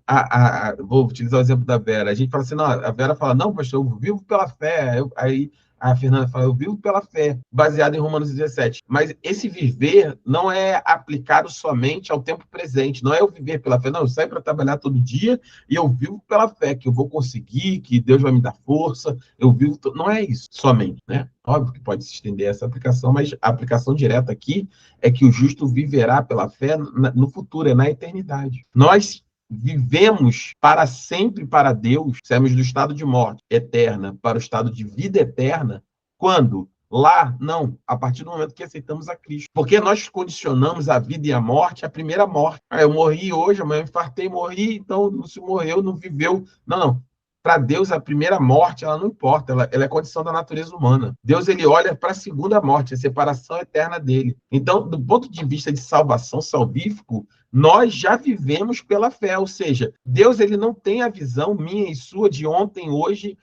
A: vou utilizar o exemplo da Vera. A gente fala assim, não, a Vera fala, não, pastor, eu vivo pela fé. Aí a Fernanda fala, eu vivo pela fé, baseado em Romanos 17. Mas esse viver não é aplicado somente ao tempo presente. Não é eu viver pela fé. Não, eu saio para trabalhar todo dia e eu vivo pela fé, que eu vou conseguir, que Deus vai me dar força. Eu vivo... Não é isso somente, né? Óbvio que pode se estender essa aplicação, mas a aplicação direta aqui é que o justo viverá pela fé no futuro, na eternidade. Nós vivemos para sempre para Deus, saímos do estado de morte eterna para o estado de vida eterna, quando? Lá, não, a partir do momento que aceitamos a Cristo. Porque nós condicionamos a vida e a morte à primeira morte. Eu morri hoje, amanhã eu infartei, morri, então se morreu, não viveu. Não. Para Deus, a primeira morte, ela não importa, ela é condição da natureza humana. Deus, ele olha para a segunda morte, a separação eterna dele. Então, do ponto de vista de salvação salvífico, nós já vivemos pela fé, ou seja, Deus, ele não tem a visão minha e sua de ontem, hoje,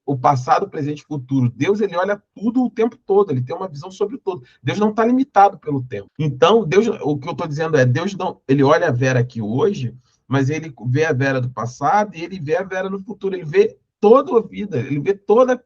A: o passado, o presente e o futuro. Deus, ele olha tudo o tempo todo, ele tem uma visão sobre tudo. Deus não está limitado pelo tempo. Então, Deus, o que eu estou dizendo Deus não, ele olha a Vera aqui hoje, mas ele vê a Vera do passado e ele vê a Vera no futuro, ele vê toda a vida, ele vê toda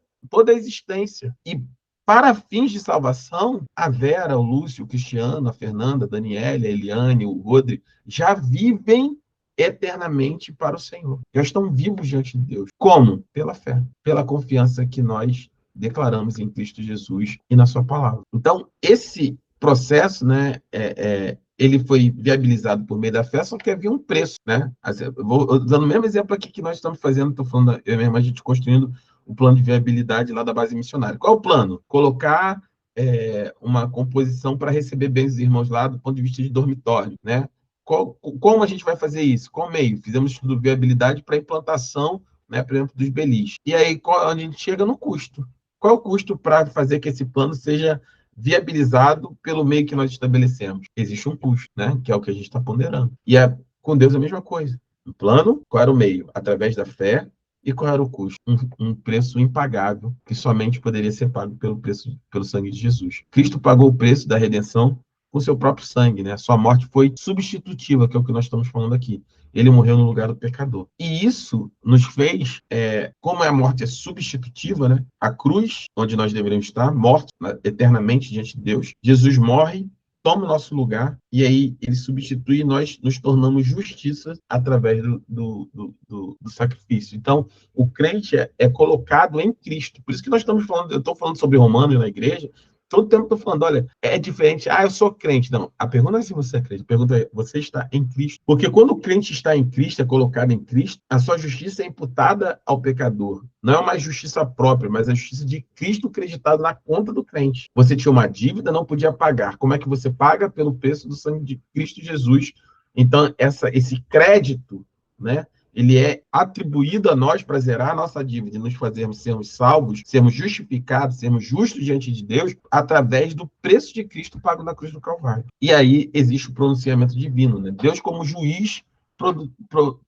A: a existência. E para fins de salvação, a Vera, o Lúcio, o Cristiano, a Fernanda, a Daniela, a Eliane, o Rodri, já vivem eternamente para o Senhor. Já estão vivos diante de Deus. Como? Pela fé, pela confiança que nós declaramos em Cristo Jesus e na sua palavra. Então, esse processo, né, ele foi viabilizado por meio da fé, só que havia um preço, né? Vou usando o mesmo exemplo aqui que nós estamos fazendo, estou falando, eu mesmo, a gente construindo o plano de viabilidade lá da base missionária. Qual é o plano? Colocar uma composição para receber bem os irmãos lá do ponto de vista de dormitório, né? Como a gente vai fazer isso? Qual meio? Fizemos estudo de viabilidade para implantação, né, por exemplo, dos belis. E aí, onde a gente chega no custo. Qual é o custo para fazer que esse plano seja viabilizado pelo meio que nós estabelecemos? Existe um custo, né, que é o que a gente está ponderando. E com Deus é a mesma coisa. O plano, qual era o meio? Através da fé. E qual era o custo? Um preço impagável, que somente poderia ser pago pelo sangue de Jesus. Cristo pagou o preço da redenção com seu próprio sangue, né? Sua morte foi substitutiva, que é o que nós estamos falando aqui. Ele morreu no lugar do pecador. E isso nos fez, como a morte é substitutiva, né? A cruz, onde nós deveríamos estar, mortos eternamente diante de Deus, Jesus morre, toma o nosso lugar, e aí ele substitui e nós nos tornamos justiça através do sacrifício. Então, o crente é colocado em Cristo. Por isso que nós estamos falando, eu estou falando sobre Romanos na igreja, todo tempo estou falando, olha, é diferente. Eu sou crente. Não, a pergunta não é se você é crente, a pergunta é, você está em Cristo? Porque quando o crente está em Cristo, é colocado em Cristo, a sua justiça é imputada ao pecador. Não é uma justiça própria, mas a justiça de Cristo acreditado na conta do crente. Você tinha uma dívida, não podia pagar. Como é que você paga? Pelo preço do sangue de Cristo Jesus. Então, esse crédito, né, ele é atribuído a nós para zerar a nossa dívida e nos fazermos sermos salvos, sermos justificados, sermos justos diante de Deus através do preço de Cristo pago na cruz do Calvário. E aí existe o pronunciamento divino, né? Deus, como juiz,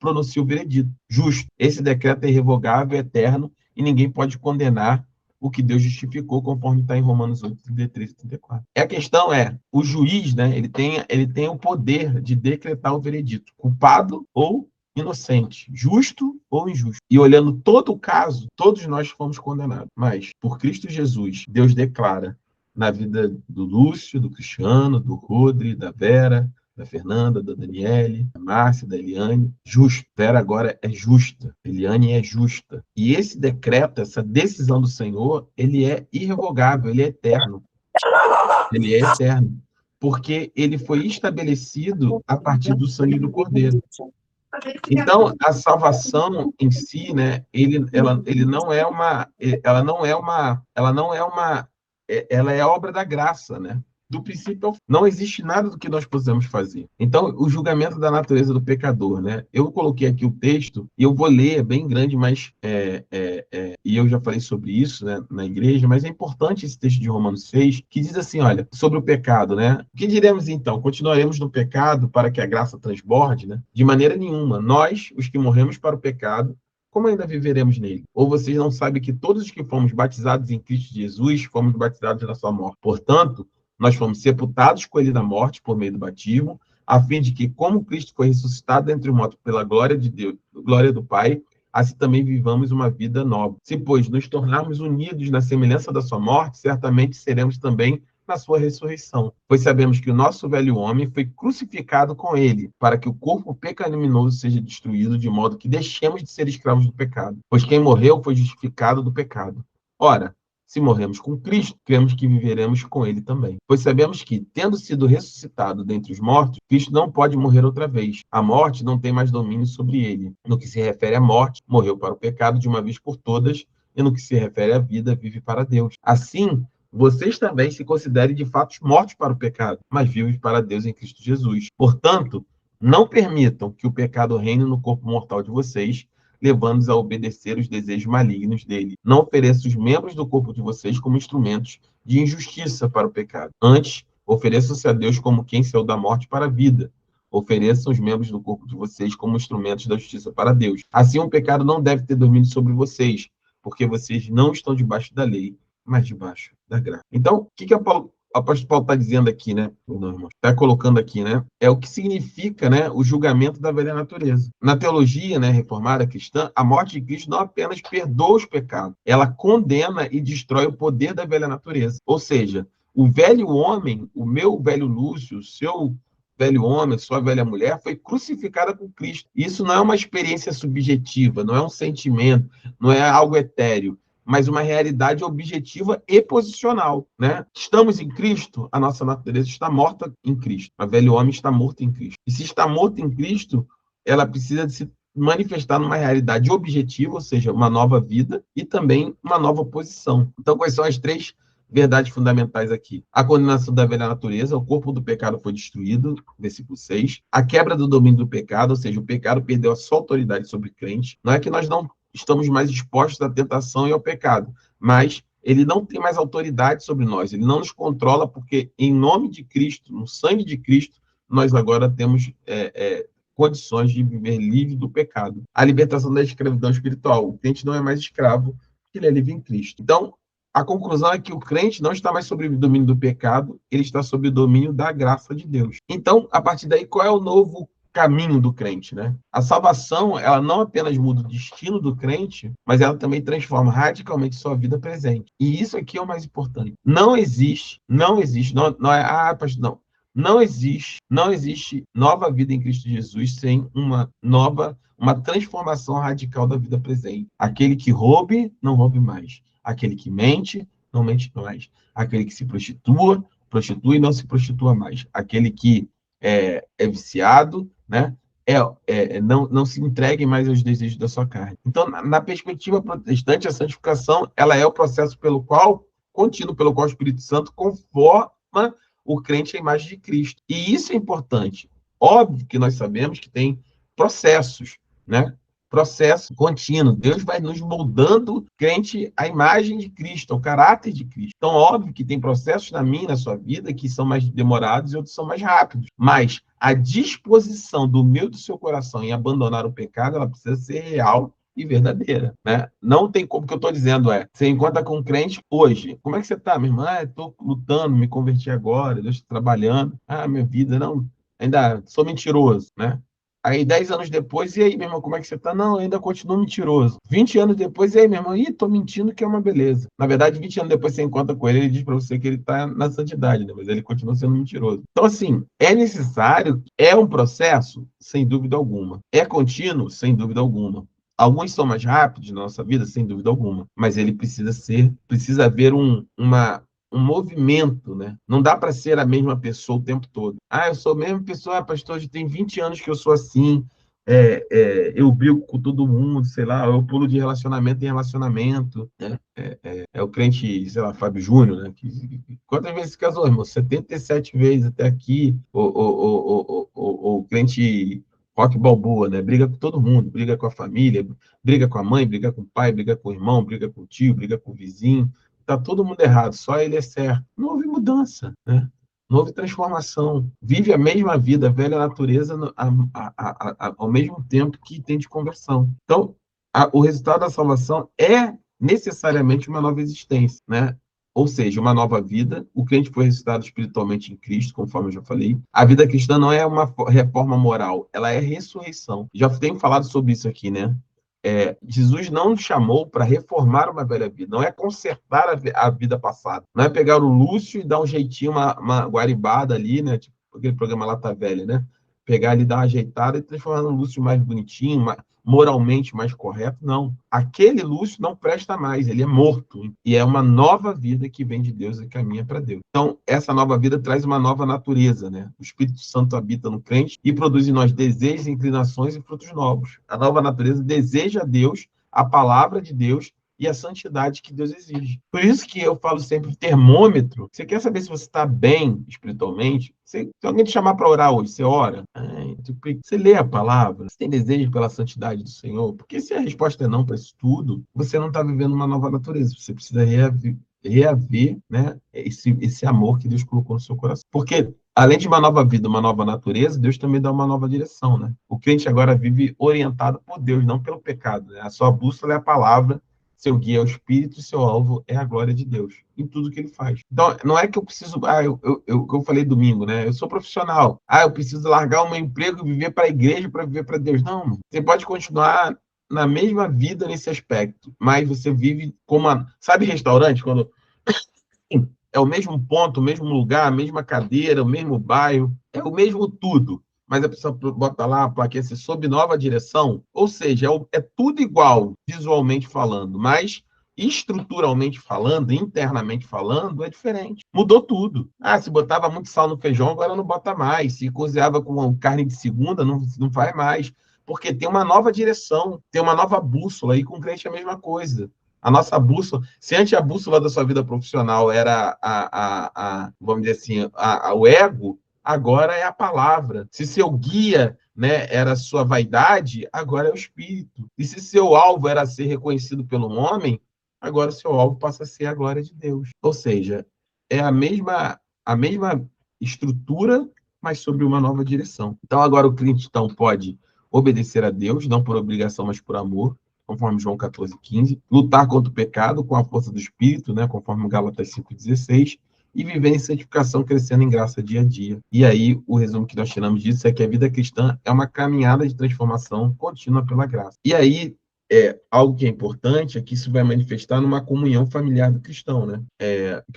A: pronuncia o veredito justo. Esse decreto é irrevogável, eterno, e ninguém pode condenar o que Deus justificou, conforme está em Romanos 8, 33 e 34. A questão é, o juiz, né, ele tem o poder de decretar o veredito, culpado ou inocente, justo ou injusto. E olhando todo o caso, todos nós fomos condenados. Mas, por Cristo Jesus, Deus declara na vida do Lúcio, do Cristiano, do Rodri, da Vera, da Fernanda, da Daniele, da Márcia, da Eliane, justo. Vera agora é justa, Eliane é justa. E esse decreto, essa decisão do Senhor, ele é irrevogável, ele é eterno. Ele é eterno. Porque ele foi estabelecido a partir do sangue do Cordeiro. Então, a salvação em si, né, ela é obra da graça, né? Do princípio ao fim. Não existe nada do que nós possamos fazer. Então, o julgamento da natureza do pecador, né? Eu coloquei aqui o texto, e eu vou ler, é bem grande, mas e eu já falei sobre isso, né, na igreja, mas é importante esse texto de Romanos 6, que diz assim, olha, sobre o pecado, né? O que diremos então? Continuaremos no pecado para que a graça transborde, né? De maneira nenhuma. Nós, os que morremos para o pecado, como ainda viveremos nele? Ou vocês não sabem que todos os que fomos batizados em Cristo Jesus, fomos batizados na sua morte? Portanto, nós fomos sepultados com ele na morte por meio do batismo, a fim de que, como Cristo foi ressuscitado dentre os mortos pela glória de Deus, glória do Pai, assim também vivamos uma vida nova. Se, pois, nos tornarmos unidos na semelhança da sua morte, certamente seremos também na sua ressurreição. Pois sabemos que o nosso velho homem foi crucificado com ele, para que o corpo pecaminoso seja destruído, de modo que deixemos de ser escravos do pecado. Pois quem morreu foi justificado do pecado. Ora, se morremos com Cristo, cremos que viveremos com ele também. Pois sabemos que, tendo sido ressuscitado dentre os mortos, Cristo não pode morrer outra vez. A morte não tem mais domínio sobre ele. No que se refere à morte, morreu para o pecado de uma vez por todas, e no que se refere à vida, vive para Deus. Assim, vocês também se considerem de fato mortos para o pecado, mas vivos para Deus em Cristo Jesus. Portanto, não permitam que o pecado reine no corpo mortal de vocês, levando-os a obedecer os desejos malignos dele. Não ofereça os membros do corpo de vocês como instrumentos de injustiça para o pecado. Antes, ofereçam-se a Deus como quem saiu da morte para a vida. Ofereçam os membros do corpo de vocês como instrumentos da justiça para Deus. Assim, o pecado não deve ter domínio sobre vocês, porque vocês não estão debaixo da lei, mas debaixo da graça. Então, o que o apóstolo Paulo está dizendo aqui, né? Está colocando aqui, né? É o que significa, né, o julgamento da velha natureza. Na teologia, né, reformada cristã, a morte de Cristo não apenas perdoa os pecados, ela condena e destrói o poder da velha natureza. Ou seja, o velho homem, o meu velho Lúcio, o seu velho homem, sua velha mulher, foi crucificada com Cristo. Isso não é uma experiência subjetiva, não é um sentimento, não é algo etéreo, mas uma realidade objetiva e posicional, né? Estamos em Cristo, a nossa natureza está morta em Cristo. A velho homem está morto em Cristo. E se está morto em Cristo, ela precisa de se manifestar numa realidade objetiva, ou seja, uma nova vida e também uma nova posição. Então, quais são as três verdades fundamentais aqui? A condenação da velha natureza, o corpo do pecado foi destruído, versículo 6. A quebra do domínio do pecado, ou seja, o pecado perdeu a sua autoridade sobre o crente. Não é que nós não estamos mais expostos à tentação e ao pecado, mas ele não tem mais autoridade sobre nós, ele não nos controla, porque em nome de Cristo, no sangue de Cristo, nós agora temos condições de viver livre do pecado. A libertação da escravidão espiritual, o crente não é mais escravo, ele é livre em Cristo. Então, a conclusão é que o crente não está mais sob o domínio do pecado, ele está sob o domínio da graça de Deus. Então, a partir daí, qual é o novo caminho do crente, né? A salvação, ela não apenas muda o destino do crente, mas ela também transforma radicalmente sua vida presente. E isso aqui é o mais importante. Não existe, não existe nova vida em Cristo Jesus sem uma transformação radical da vida presente. Aquele que roube, não roube mais. Aquele que mente, não mente mais. Aquele que se prostitua, prostitui, não se prostitua mais. Aquele que é viciado, né? Não se entregue mais aos desejos da sua carne. Então, na perspectiva protestante, a santificação, ela é o processo contínuo pelo qual o Espírito Santo conforma o crente à imagem de Cristo. E isso é importante. Óbvio que nós sabemos que tem processos, né? Processo contínuo. Deus vai nos moldando, crente, à imagem de Cristo, ao caráter de Cristo. Então, óbvio que tem processos na minha, na sua vida, que são mais demorados e outros são mais rápidos. Mas a disposição do meu e do seu coração em abandonar o pecado, ela precisa ser real e verdadeira, né? Não tem como, o que eu estou dizendo você encontra com um crente hoje. Como é que você está, minha irmã? Estou lutando, me converti agora, Deus está trabalhando. Minha vida, não, ainda sou mentiroso, né? Aí, 10 anos depois, e aí, meu irmão, como é que você tá? Não, eu ainda continuo mentiroso. 20 anos depois, e aí, meu irmão, tô mentindo, que é uma beleza. Na verdade, 20 anos depois você encontra com ele, ele diz para você que ele tá na santidade, né? Mas ele continua sendo mentiroso. Então, assim, é necessário, é um processo, sem dúvida alguma. É contínuo, sem dúvida alguma. Alguns são mais rápidos na nossa vida, sem dúvida alguma. Mas ele precisa haver um movimento, né? Não dá para ser a mesma pessoa o tempo todo. Eu sou a mesma pessoa, pastor, já tem 20 anos que eu sou assim, eu brigo com todo mundo, sei lá, eu pulo de relacionamento em relacionamento, né? O crente, sei lá, Fábio Júnior, né? Quantas vezes se casou, irmão? 77 vezes até aqui. O crente Rock Balboa, né? Briga com todo mundo, briga com a família, briga com a mãe, briga com o pai, briga com o irmão, briga com o tio, briga com o vizinho. Está todo mundo errado, só ele é certo. Não houve mudança, né? Não houve transformação. Vive a mesma vida, a velha natureza, ao mesmo tempo que tem de conversão. Então, o resultado da salvação é necessariamente uma nova existência, né? Ou seja, uma nova vida. O crente foi ressuscitado espiritualmente em Cristo, conforme eu já falei. A vida cristã não é uma reforma moral, ela é ressurreição. Já tenho falado sobre isso aqui, né? Jesus não nos chamou para reformar uma velha vida, não é consertar a vida passada, não é pegar o Lúcio e dar um jeitinho, uma guaribada ali, né? Tipo aquele programa Lata Velha, né? Pegar ali, dar uma ajeitada e transformar no Lúcio mais bonitinho, moralmente mais correto. Não. Aquele Lúcio não presta mais, ele é morto. E é uma nova vida que vem de Deus e caminha para Deus. Então, essa nova vida traz uma nova natureza, né? O Espírito Santo habita no crente e produz em nós desejos, inclinações e frutos novos. A nova natureza deseja Deus, a palavra de Deus, e a santidade que Deus exige. Por isso que eu falo sempre termômetro. Você quer saber se você está bem espiritualmente? Se alguém te chamar para orar hoje, você ora? Você lê a palavra? Você tem desejo pela santidade do Senhor? Porque se a resposta é não para isso tudo, você não está vivendo uma nova natureza. Você precisa reaver, né, esse amor que Deus colocou no seu coração. Porque, além de uma nova vida, uma nova natureza, Deus também dá uma nova direção, né? O crente agora vive orientado por Deus, não pelo pecado, né? A sua bússola é a palavra, seu guia é o Espírito e seu alvo é a glória de Deus em tudo que ele faz. Então, não é que eu preciso... eu falei domingo, né? Eu sou profissional. Eu preciso largar o meu emprego e viver para a igreja, para viver para Deus. Não, você pode continuar na mesma vida nesse aspecto, mas você vive como sabe restaurante, quando é o mesmo ponto, o mesmo lugar, a mesma cadeira, o mesmo bairro, é o mesmo tudo, mas a pessoa bota lá a plaquinha assim, sob nova direção, ou seja, é tudo igual, visualmente falando, mas estruturalmente falando, internamente falando, é diferente. Mudou tudo. Se botava muito sal no feijão, agora não bota mais. Se cozinhava com carne de segunda, não faz mais. Porque tem uma nova direção, tem uma nova bússola, e com o crente é a mesma coisa. A nossa bússola, se antes a bússola da sua vida profissional era vamos dizer assim, o ego, agora é a palavra. Se seu guia, né, era a sua vaidade, agora é o Espírito. E se seu alvo era ser reconhecido pelo homem, agora o seu alvo passa a ser a glória de Deus. Ou seja, é a mesma estrutura, mas sobre uma nova direção. Então, agora o cristão pode obedecer a Deus, não por obrigação, mas por amor, conforme João 14,15, lutar contra o pecado com a força do Espírito, né, conforme Gálatas 5,16, e viver em santificação, crescendo em graça dia a dia. E aí, o resumo que nós tiramos disso é que a vida cristã é uma caminhada de transformação contínua pela graça. E aí, algo que é importante é que isso vai manifestar numa comunhão familiar do cristão, né?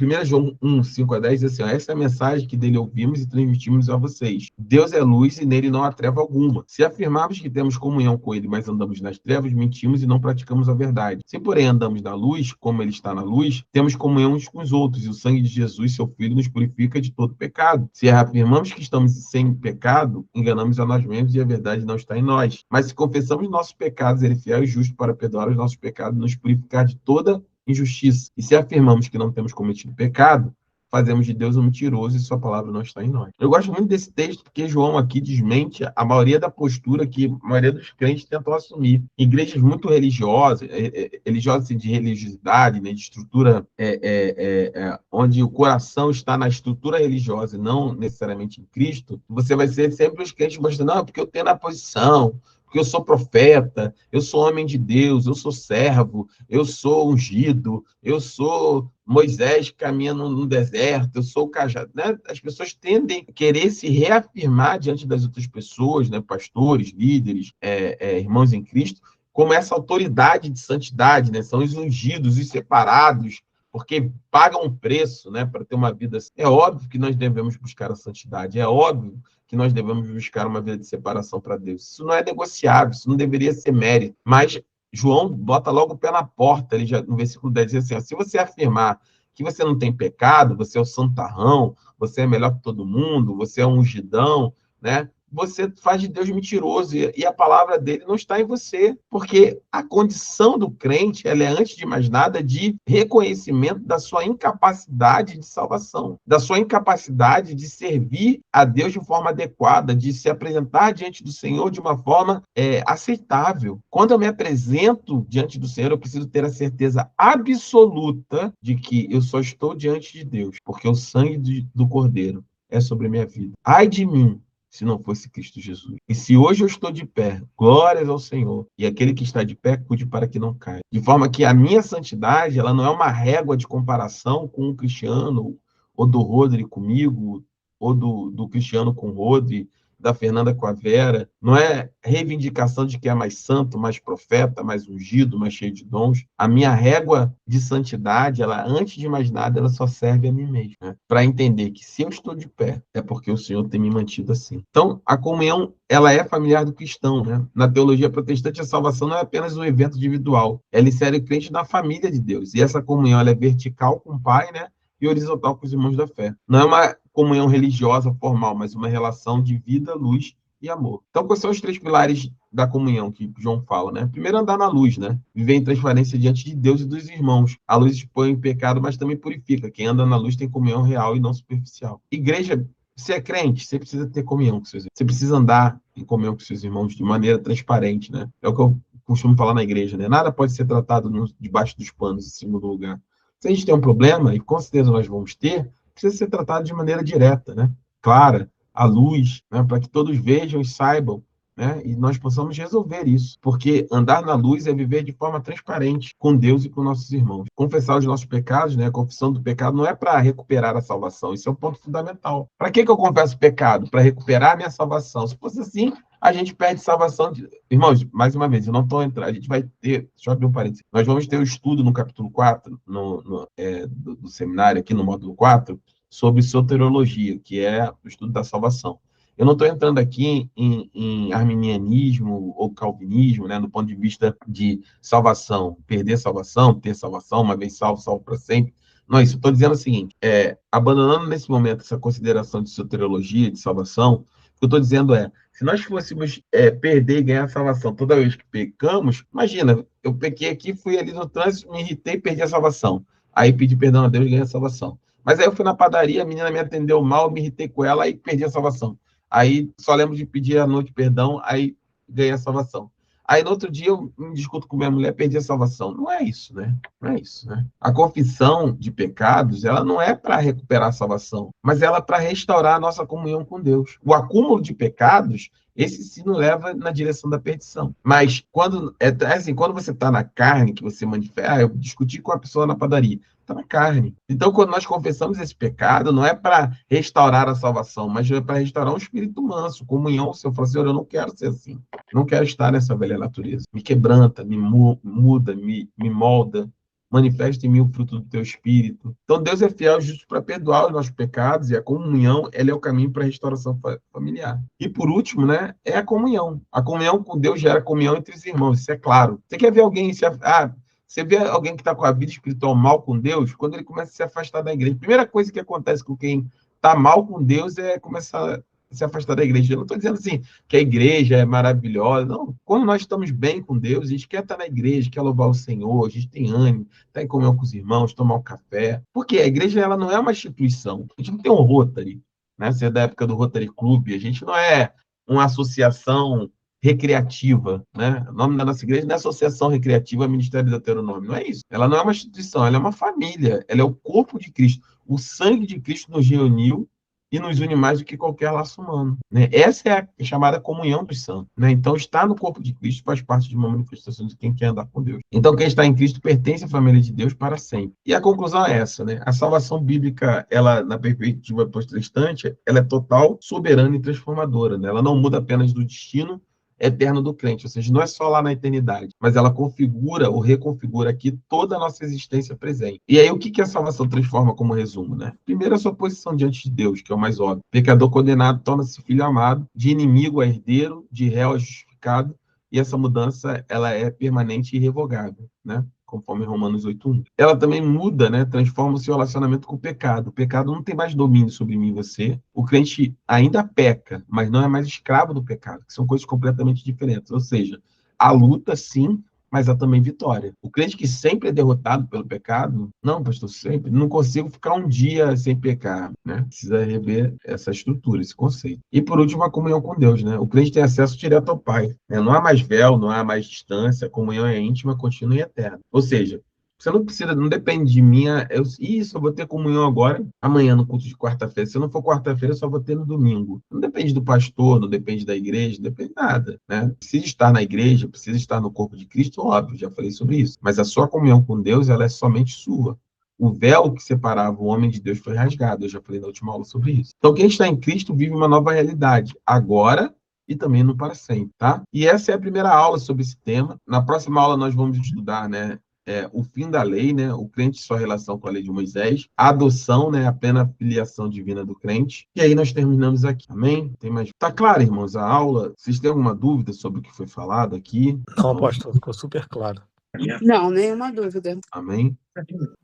A: 1 João 1, 5-10 diz assim, essa é a mensagem que dele ouvimos e transmitimos a vocês. Deus é luz e nele não há treva alguma. Se afirmarmos que temos comunhão com ele, mas andamos nas trevas, mentimos e não praticamos a verdade. Se, porém, andamos na luz, como ele está na luz, temos comunhão uns com os outros, e o sangue de Jesus, seu Filho, nos purifica de todo pecado. Se afirmamos que estamos sem pecado, enganamos a nós mesmos e a verdade não está em nós. Mas se confessamos nossos pecados, ele é fiel e justo para perdoar os nossos pecados e nos purificar de toda injustiça. E se afirmamos que não temos cometido pecado, fazemos de Deus um mentiroso e sua palavra não está em nós. Eu gosto muito desse texto porque João aqui desmente a maioria da postura que a maioria dos crentes tentam assumir. Igrejas muito religiosas, religiosas de religiosidade, né, de estrutura, onde o coração está na estrutura religiosa e não necessariamente em Cristo, você vai ser sempre os crentes mostrando, não, porque eu tenho na posição, porque eu sou profeta, eu sou homem de Deus, eu sou servo, eu sou ungido, eu sou Moisés que caminha no deserto, eu sou o cajado. Né? As pessoas tendem a querer se reafirmar diante das outras pessoas, né? Pastores, líderes, irmãos em Cristo, como essa autoridade de santidade, né? São os ungidos, os separados, porque pagam um preço, né, para ter uma vida. É óbvio que nós devemos buscar a santidade, é óbvio que nós devemos buscar uma vida de separação para Deus. Isso não é negociável, isso não deveria ser mérito. Mas João bota logo o pé na porta, ele já, no versículo 10 diz assim, se você afirmar que você não tem pecado, você é o santarrão, você é melhor que todo mundo, você é um ungidão, né? Você faz de Deus mentiroso e a palavra dele não está em você, porque a condição do crente, ela é, antes de mais nada, de reconhecimento da sua incapacidade de salvação, da sua incapacidade de servir a Deus de forma adequada, de se apresentar diante do Senhor de uma forma aceitável. Quando eu me apresento diante do Senhor, eu preciso ter a certeza absoluta de que eu só estou diante de Deus, porque o sangue do Cordeiro é sobre a minha vida. Ai de mim, se não fosse Cristo Jesus. E se hoje eu estou de pé, glórias ao Senhor, e aquele que está de pé, cuide para que não caia. De forma que a minha santidade, ela não é uma régua de comparação com o Cristiano, ou do Rodri comigo, ou do Cristiano com o Rodri, da Fernanda com a Vera. Não é reivindicação de que é mais santo, mais profeta, mais ungido, mais cheio de dons. A minha régua de santidade, ela, antes de mais nada, ela só serve a mim mesmo, né? Para entender que se eu estou de pé, é porque o Senhor tem me mantido assim. Então, a comunhão, ela é familiar do cristão, né? Na teologia protestante, a salvação não é apenas um evento individual. Ela insere o crente na família de Deus. E essa comunhão, ela é vertical com o Pai, né? E horizontal com os irmãos da fé. Não é uma comunhão religiosa formal, mas uma relação de vida, luz e amor. Então, quais são os 3 pilares da comunhão que João fala, né? Primeiro, andar na luz, né? Viver em transparência diante de Deus e dos irmãos. A luz expõe o pecado, mas também purifica. Quem anda na luz tem comunhão real e não superficial. Igreja, você é crente, você precisa ter comunhão com seus irmãos. Você precisa andar em comunhão com seus irmãos de maneira transparente, né? É o que eu costumo falar na igreja, né? Nada pode ser tratado debaixo dos panos, em segundo lugar. Se a gente tem um problema, e com certeza nós vamos ter, precisa ser tratado de maneira direta, né? Clara, à luz, né? Para que todos vejam e saibam, né? E nós possamos resolver isso. Porque andar na luz é viver de forma transparente com Deus e com nossos irmãos. Confessar os nossos pecados, né? A confissão do pecado não é para recuperar a salvação. Isso é um ponto fundamental. Para que eu confesso o pecado? Para recuperar a minha salvação. Se fosse assim, a gente perde salvação. Irmãos, mais uma vez, eu não estou entrando. A gente vai ter, deixa eu abrir um parênteses. Nós vamos ter o estudo no capítulo 4, do seminário, aqui no módulo 4, sobre soteriologia, que é o estudo da salvação. Eu não estou entrando aqui em arminianismo ou calvinismo, né, do ponto de vista de salvação, perder salvação, ter salvação, uma vez salvo, salvo para sempre. Não é isso. Eu estou dizendo o seguinte, abandonando nesse momento essa consideração de soteriologia, de salvação, o que eu estou dizendo se nós fôssemos perder e ganhar a salvação toda vez que pecamos, imagina, eu pequei aqui, fui ali no trânsito, me irritei, perdi a salvação. Aí pedi perdão a Deus e ganhei a salvação. Mas aí eu fui na padaria, a menina me atendeu mal, me irritei com ela, aí perdi a salvação. Aí só lembro de pedir à noite perdão, aí ganhei a salvação. Aí no outro dia eu me discuto com minha mulher, perdi a salvação. Não é isso, né? Não é isso, né? A confissão de pecados, ela não é para recuperar a salvação, mas ela é para restaurar a nossa comunhão com Deus. O acúmulo de pecados, esse sim nos leva na direção da perdição. Mas quando quando você está na carne, que você manifesta, eu discuti com a pessoa na padaria, está na carne. Então, quando nós confessamos esse pecado, não é para restaurar a salvação, mas é para restaurar um espírito manso, comunhão. Se eu falar, Senhor, eu não quero ser assim. Não quero estar nessa velha natureza. Me quebranta, me muda, me molda. Manifesta em mim o fruto do teu espírito. Então, Deus é fiel e justo para perdoar os nossos pecados, e a comunhão, ela é o caminho para a restauração familiar. E, por último, né, é a comunhão. A comunhão com Deus gera comunhão entre os irmãos, isso é claro. Você quer ver alguém você vê alguém que está com a vida espiritual mal com Deus, quando ele começa a se afastar da igreja. A primeira coisa que acontece com quem está mal com Deus é começar a se afastar da igreja. Eu não estou dizendo assim que a igreja é maravilhosa. Não. Quando nós estamos bem com Deus, a gente quer estar na igreja, quer louvar o Senhor, a gente tem ânimo, está em comunhão com os irmãos, tomar um café. Porque a igreja ela não é uma instituição. A gente não tem um Rotary, né? Você é da época do Rotary Club. A gente não é uma associação recreativa, né? O nome da nossa igreja não é Associação Recreativa Ministério do Deuteronômio, não é isso. Ela não é uma instituição, ela é uma família, ela é o corpo de Cristo. O sangue de Cristo nos reuniu e nos une mais do que qualquer laço humano, né? Essa é a chamada comunhão dos santos, né? Então, estar no corpo de Cristo faz parte de uma manifestação de quem quer andar com Deus. Então, quem está em Cristo pertence à família de Deus para sempre. E a conclusão é essa, né? A salvação bíblica, ela, na perspectiva protestante, ela é total, soberana e transformadora, né? Ela não muda apenas do destino eterno do crente, ou seja, não é só lá na eternidade, mas ela configura ou reconfigura aqui toda a nossa existência presente. E aí, o que a salvação transforma como resumo, né? Primeiro, a sua posição diante de Deus, que é o mais óbvio. Pecador condenado torna-se filho amado, de inimigo a herdeiro, de réu a justificado, e essa mudança, ela é permanente e irrevogável, né? Conforme Romanos 8:1. Ela também muda, né? Transforma o seu relacionamento com o pecado. O pecado não tem mais domínio sobre mim e você. O crente ainda peca, mas não é mais escravo do pecado, que são coisas completamente diferentes. Ou seja, há luta, sim, mas há também vitória. O crente que sempre é derrotado pelo pecado, não, pastor, sempre, não consigo ficar um dia sem pecar, né? Precisa rever essa estrutura, esse conceito. E por último, a comunhão com Deus, né? O crente tem acesso direto ao Pai, né? Não há mais véu, não há mais distância, a comunhão é íntima, contínua e eterna. Ou seja, você não precisa, não depende de mim. Eu vou ter comunhão agora, amanhã no culto de quarta-feira. Se não for quarta-feira, eu só vou ter no domingo. Não depende do pastor, não depende da igreja, não depende de nada, né? Precisa estar na igreja, precisa estar no corpo de Cristo, óbvio, já falei sobre isso. Mas a sua comunhão com Deus, ela é somente sua. O véu que separava o homem de Deus foi rasgado. Eu já falei na última aula sobre isso. Então, quem está em Cristo vive uma nova realidade, agora e também no para sempre, tá? E essa é a primeira aula sobre esse tema. Na próxima aula nós vamos estudar, né, o fim da lei, né, o crente e sua relação com a lei de Moisés, a adoção, né, a plena filiação divina do crente. E aí nós terminamos aqui, amém? Tem mais? Tá claro, irmãos, a aula? Vocês têm alguma dúvida sobre o que foi falado aqui?
G: Não, pastor, ficou super claro.
B: Não, nenhuma dúvida.
A: Amém?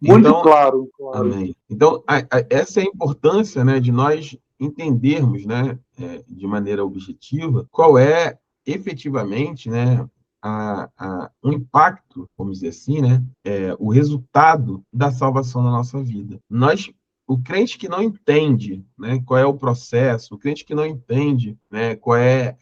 H: Muito
A: Então,
H: claro.
A: amém. Então, essa é a importância, né, de nós entendermos, né, de maneira objetiva, qual é efetivamente, né, um impacto, vamos dizer assim, né, o resultado da salvação na nossa vida. O crente que não entende, né, qual é o processo, o crente que não entende, né, qual é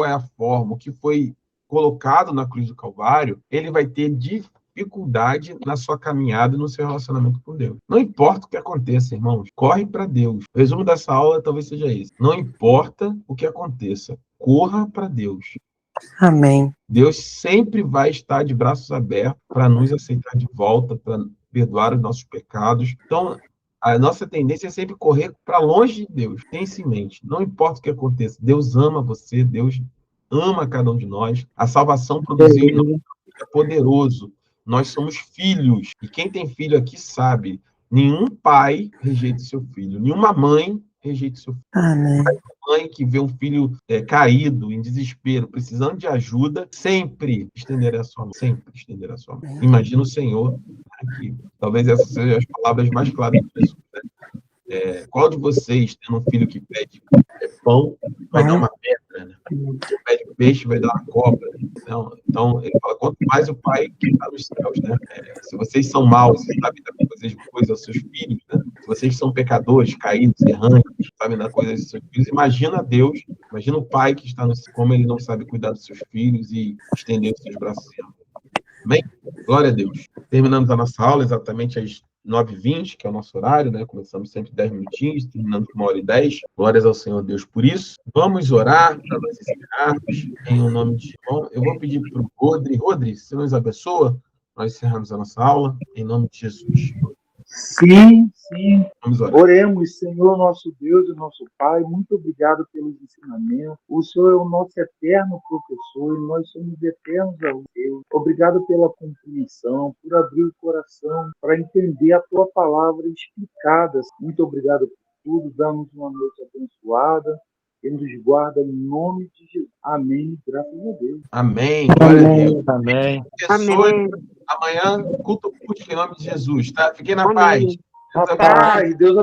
A: a forma, o que foi colocado na cruz do Calvário, ele vai ter dificuldade na sua caminhada e no seu relacionamento com Deus. Não importa o que aconteça, irmãos, corre para Deus. O resumo dessa aula talvez seja esse. Não importa o que aconteça, corra para Deus.
I: Amém.
A: Deus sempre vai estar de braços abertos para nos aceitar de volta, para perdoar os nossos pecados. Então, a nossa tendência é sempre correr para longe de Deus. Tenha isso em mente. Não importa o que aconteça, Deus ama você, Deus ama cada um de nós. A salvação produziu em nós é poderoso. Nós somos filhos. E quem tem filho aqui sabe, nenhum pai rejeita seu filho, nenhuma mãe rejeita seu filho.
I: Amém.
A: Mãe que vê um filho caído, em desespero, precisando de ajuda, sempre estenderá a sua mão. Sempre estenderá a sua mão. Imagina o Senhor aqui. Talvez essas sejam as palavras mais claras de Jesus. Qual de vocês, tendo um filho que pede pão, vai dar uma pedra, né? Se pede peixe, vai dar uma cobra. Então, ele fala, quanto mais o Pai que está nos céus, né? Se vocês são maus, vocês sabem dar coisas boas aos seus filhos, né? Se vocês são pecadores, caídos, errantes, sabem dar coisas aos seus filhos, imagina Deus, imagina o Pai que está no céu, como ele não sabe cuidar dos seus filhos e estender os seus braços. Amém? Glória a Deus. Terminamos a nossa aula exatamente às 9h20, que é o nosso horário, né? Começamos sempre 10 minutinhos, terminamos com 1h10. Glórias ao Senhor Deus por isso. Vamos orar para nós encerrarmos em o nome de Jesus. Eu vou pedir para o Rodri, se nos abençoa, nós encerramos a nossa aula em nome de Jesus.
H: Sim.
A: Vamos orar.
H: Oremos, Senhor, nosso Deus e nosso Pai, muito obrigado pelos ensinamentos. O Senhor é o nosso eterno professor e nós somos eternos ao Deus. Obrigado pela compreensão, por abrir o coração para entender a Tua palavra explicada. Muito obrigado por tudo. Dá-nos uma noite abençoada e nos guarda em nome de Jesus. Amém. Graças a Deus.
A: Amém. Glória a Deus.
G: Amém.
B: Amém.
A: Amanhã, culto em nome de Jesus, tá? Fiquem na
B: Amém.
A: paz. Deus
H: Rapaz, Deus